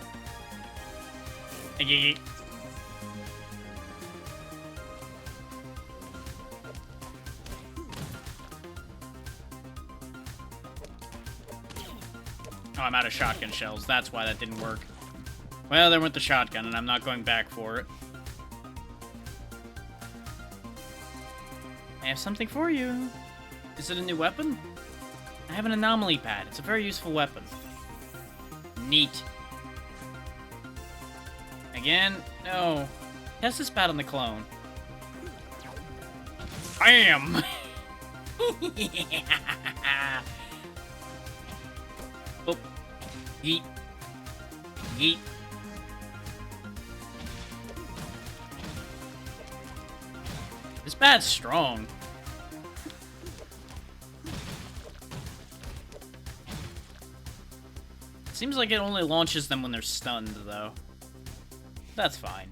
Oh, I'm out of shotgun shells. That's why that didn't work. Well, there went the shotgun, and I'm not going back for it. I have something for you. Is it a new weapon? I have an anomaly pad. It's a very useful weapon. Neat. Again? No. Test this pad on the clone. Bam! Oh. Yeet. Yeet. This bad's strong. Seems like it only launches them when they're stunned, though. That's fine.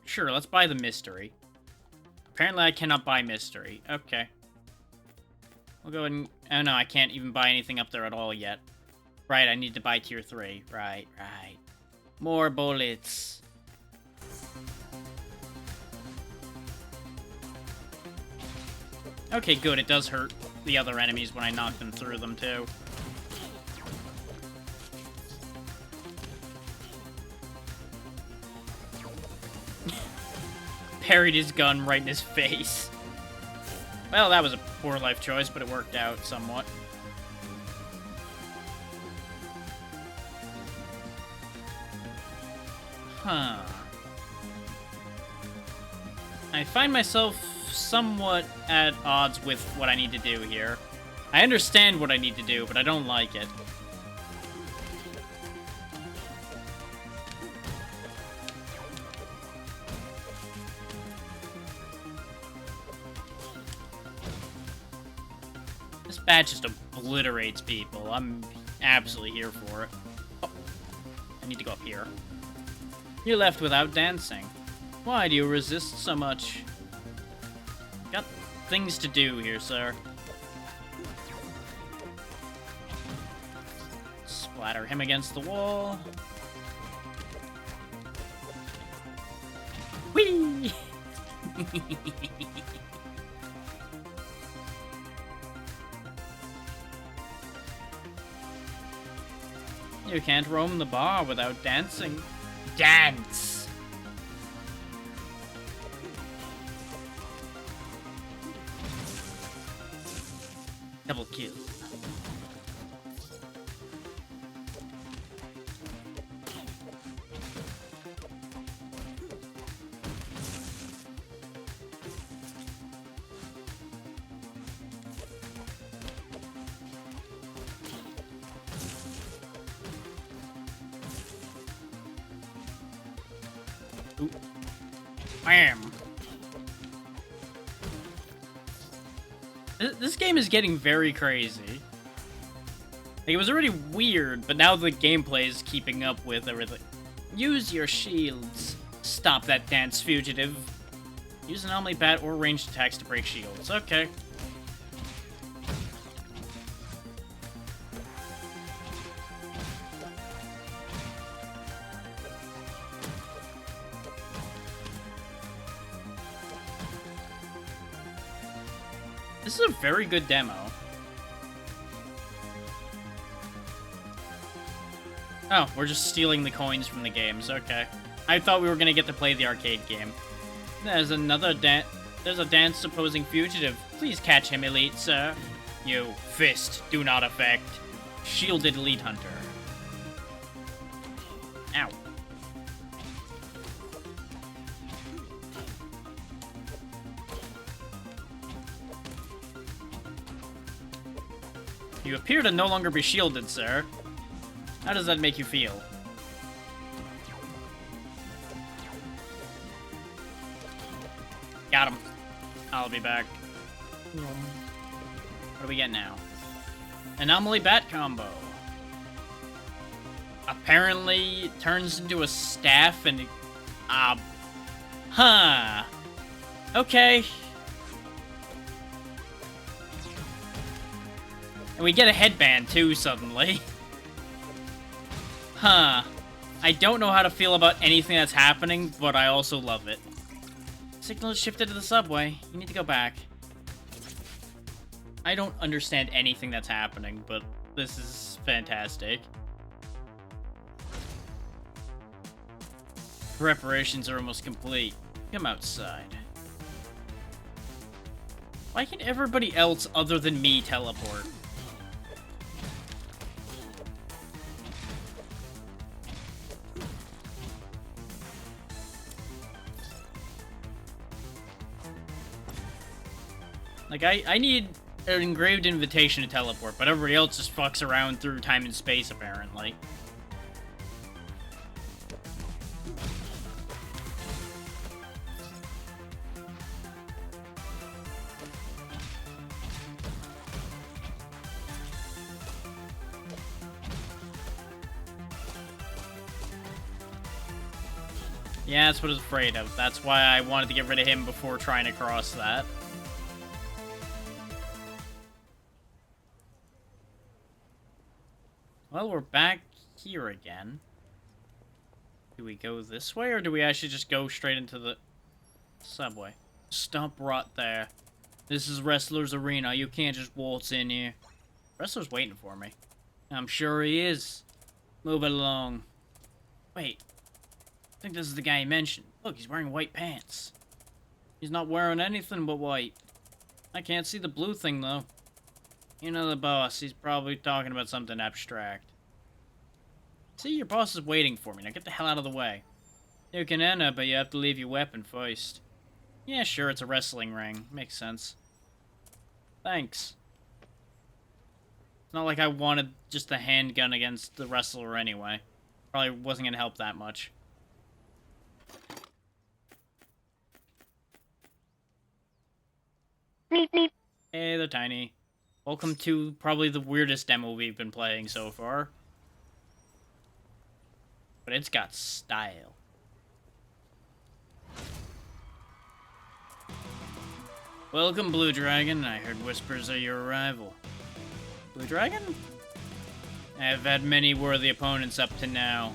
Sure, let's buy the mystery. Apparently I cannot buy mystery. Okay. We'll go ahead and... Oh no, I can't even buy anything up there at all yet. Right, I need to buy tier 3. Right. More bullets. Okay, good. It does hurt the other enemies when I knock them through them, too. Parried his gun right in his face. Well, that was a poor life choice, but it worked out somewhat. Huh. I find myself somewhat at odds with what I need to do here. I understand what I need to do, but I don't like it. This badge just obliterates people. I'm absolutely here for it. Oh, I need to go up here. You're left without dancing. Why do you resist so much? Got things to do here, sir. Splatter him against the wall. Whee! You can't roam the bar without dancing. Dance! Double kill. Ooh. Bam! This game is getting very crazy. Like, it was already weird, but now the gameplay is keeping up with everything. Use your shields. Stop that dance, fugitive. Use anomaly bat or ranged attacks to break shields. Okay. This is a very good demo. Oh, we're just stealing the coins from the games. Okay. I thought we were gonna get to play the arcade game. There's a dance opposing fugitive. Please catch him, Elite, sir. You, fist, do not affect. Shielded Elite Hunter. Ow. You appear to no longer be shielded, sir. How does that make you feel? Got him. I'll be back. What do we get now? Anomaly bat combo. Apparently it turns into a staff and... Huh. Okay. And we get a headband, too, suddenly. Huh. I don't know how to feel about anything that's happening, but I also love it. Signal is shifted to the subway. You need to go back. I don't understand anything that's happening, but this is fantastic. Preparations are almost complete. Come outside. Why can everybody else other than me teleport? Like, I need an engraved invitation to teleport, but everybody else just fucks around through time and space, apparently. Yeah, that's what I was afraid of. That's why I wanted to get rid of him before trying to cross that. Well, we're back here again. Do we go this way, or do we actually just go straight into the subway? Stop right there. This is Wrestler's Arena. You can't just waltz in here. Wrestler's waiting for me. I'm sure he is. Move it along. Wait. I think this is the guy you mentioned. Look, he's wearing white pants. He's not wearing anything but white. I can't see the blue thing, though. You know the boss. He's probably talking about something abstract. See, your boss is waiting for me. Now get the hell out of the way. You can enter, but you have to leave your weapon first. Yeah, sure, it's a wrestling ring. Makes sense. Thanks. It's not like I wanted just a handgun against the wrestler anyway. Probably wasn't gonna help that much. Hey there, Tiny. Welcome to probably the weirdest demo we've been playing so far. But it's got style. Welcome, Blue Dragon. I heard whispers of your arrival. Blue Dragon? I've had many worthy opponents up to now,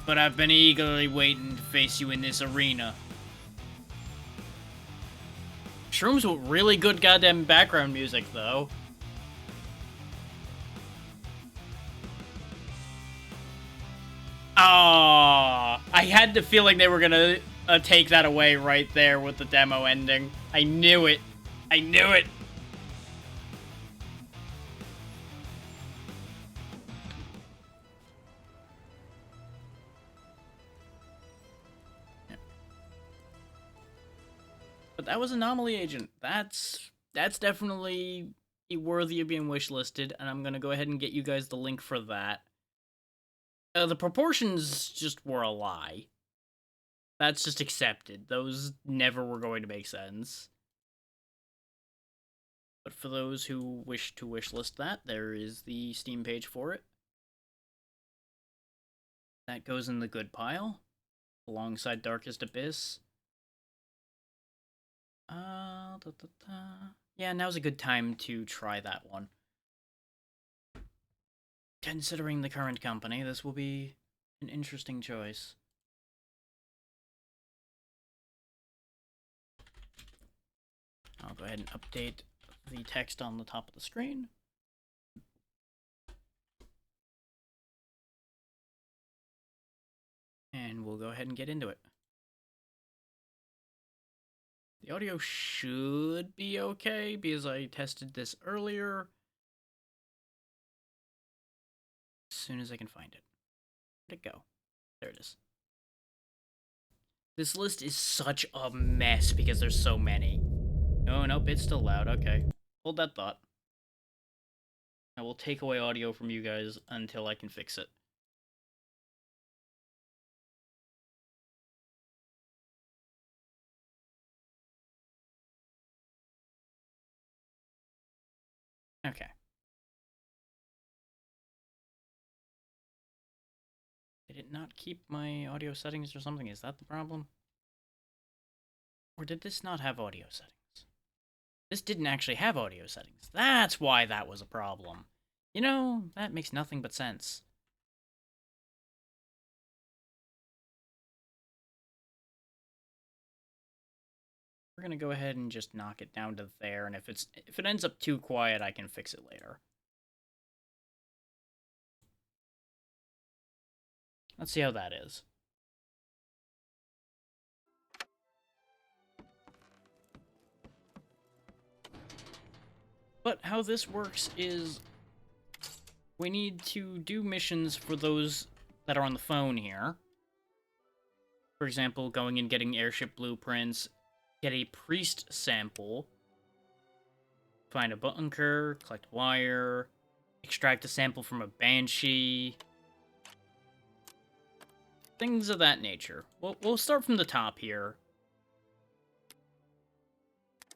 but I've been eagerly waiting to face you in this arena. Shrooms with really good goddamn background music, though. Ah, I had the feeling they were gonna take that away right there with the demo ending. I knew it. I knew it. But that was Anomaly Agent. That's definitely worthy of being wishlisted, and I'm gonna go ahead and get you guys the link for that. The proportions just were a lie. That's just accepted. Those never were going to make sense. But for those who wish to wishlist that, there is the Steam page for it. That goes in the good pile, alongside Darkest Abyss. Yeah, now's a good time to try that one. Considering the current company, this will be an interesting choice. I'll go ahead and update the text on the top of the screen. And we'll go ahead and get into it. The audio should be okay because I tested this earlier. As soon as I can find it. Where'd it go? There it is. This list is such a mess because there's so many. Oh, nope, it's still loud. Okay. Hold that thought. I will take away audio from you guys until I can fix it. Okay. Did it not keep my audio settings or something? Is that the problem? Or did this not have audio settings? This didn't actually have audio settings. That's why that was a problem. You know, that makes nothing but sense. We're gonna go ahead and just knock it down to there, and if it ends up too quiet, I can fix it later. Let's see how that is. But how this works is we need to do missions for those that are on the phone here. For example, going and getting airship blueprints, get a priest sample, find a bunker, collect wire, extract a sample from a banshee, things of that nature. We'll start from the top here.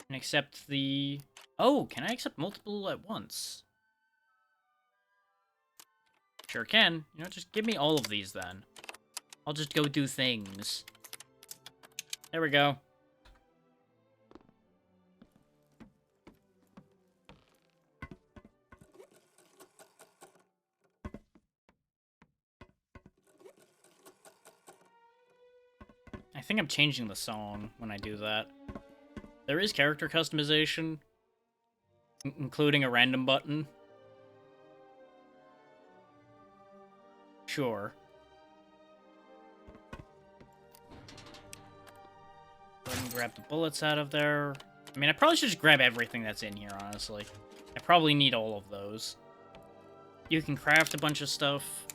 And accept the... Oh, can I accept multiple at once? Sure can. You know, just give me all of these then. I'll just go do things. There we go. I think I'm changing the song when I do that. There is character customization, including a random button. Sure. Go ahead and grab the bullets out of there. I mean, I probably should just grab everything that's in here, honestly. I probably need all of those. You can craft a bunch of stuff.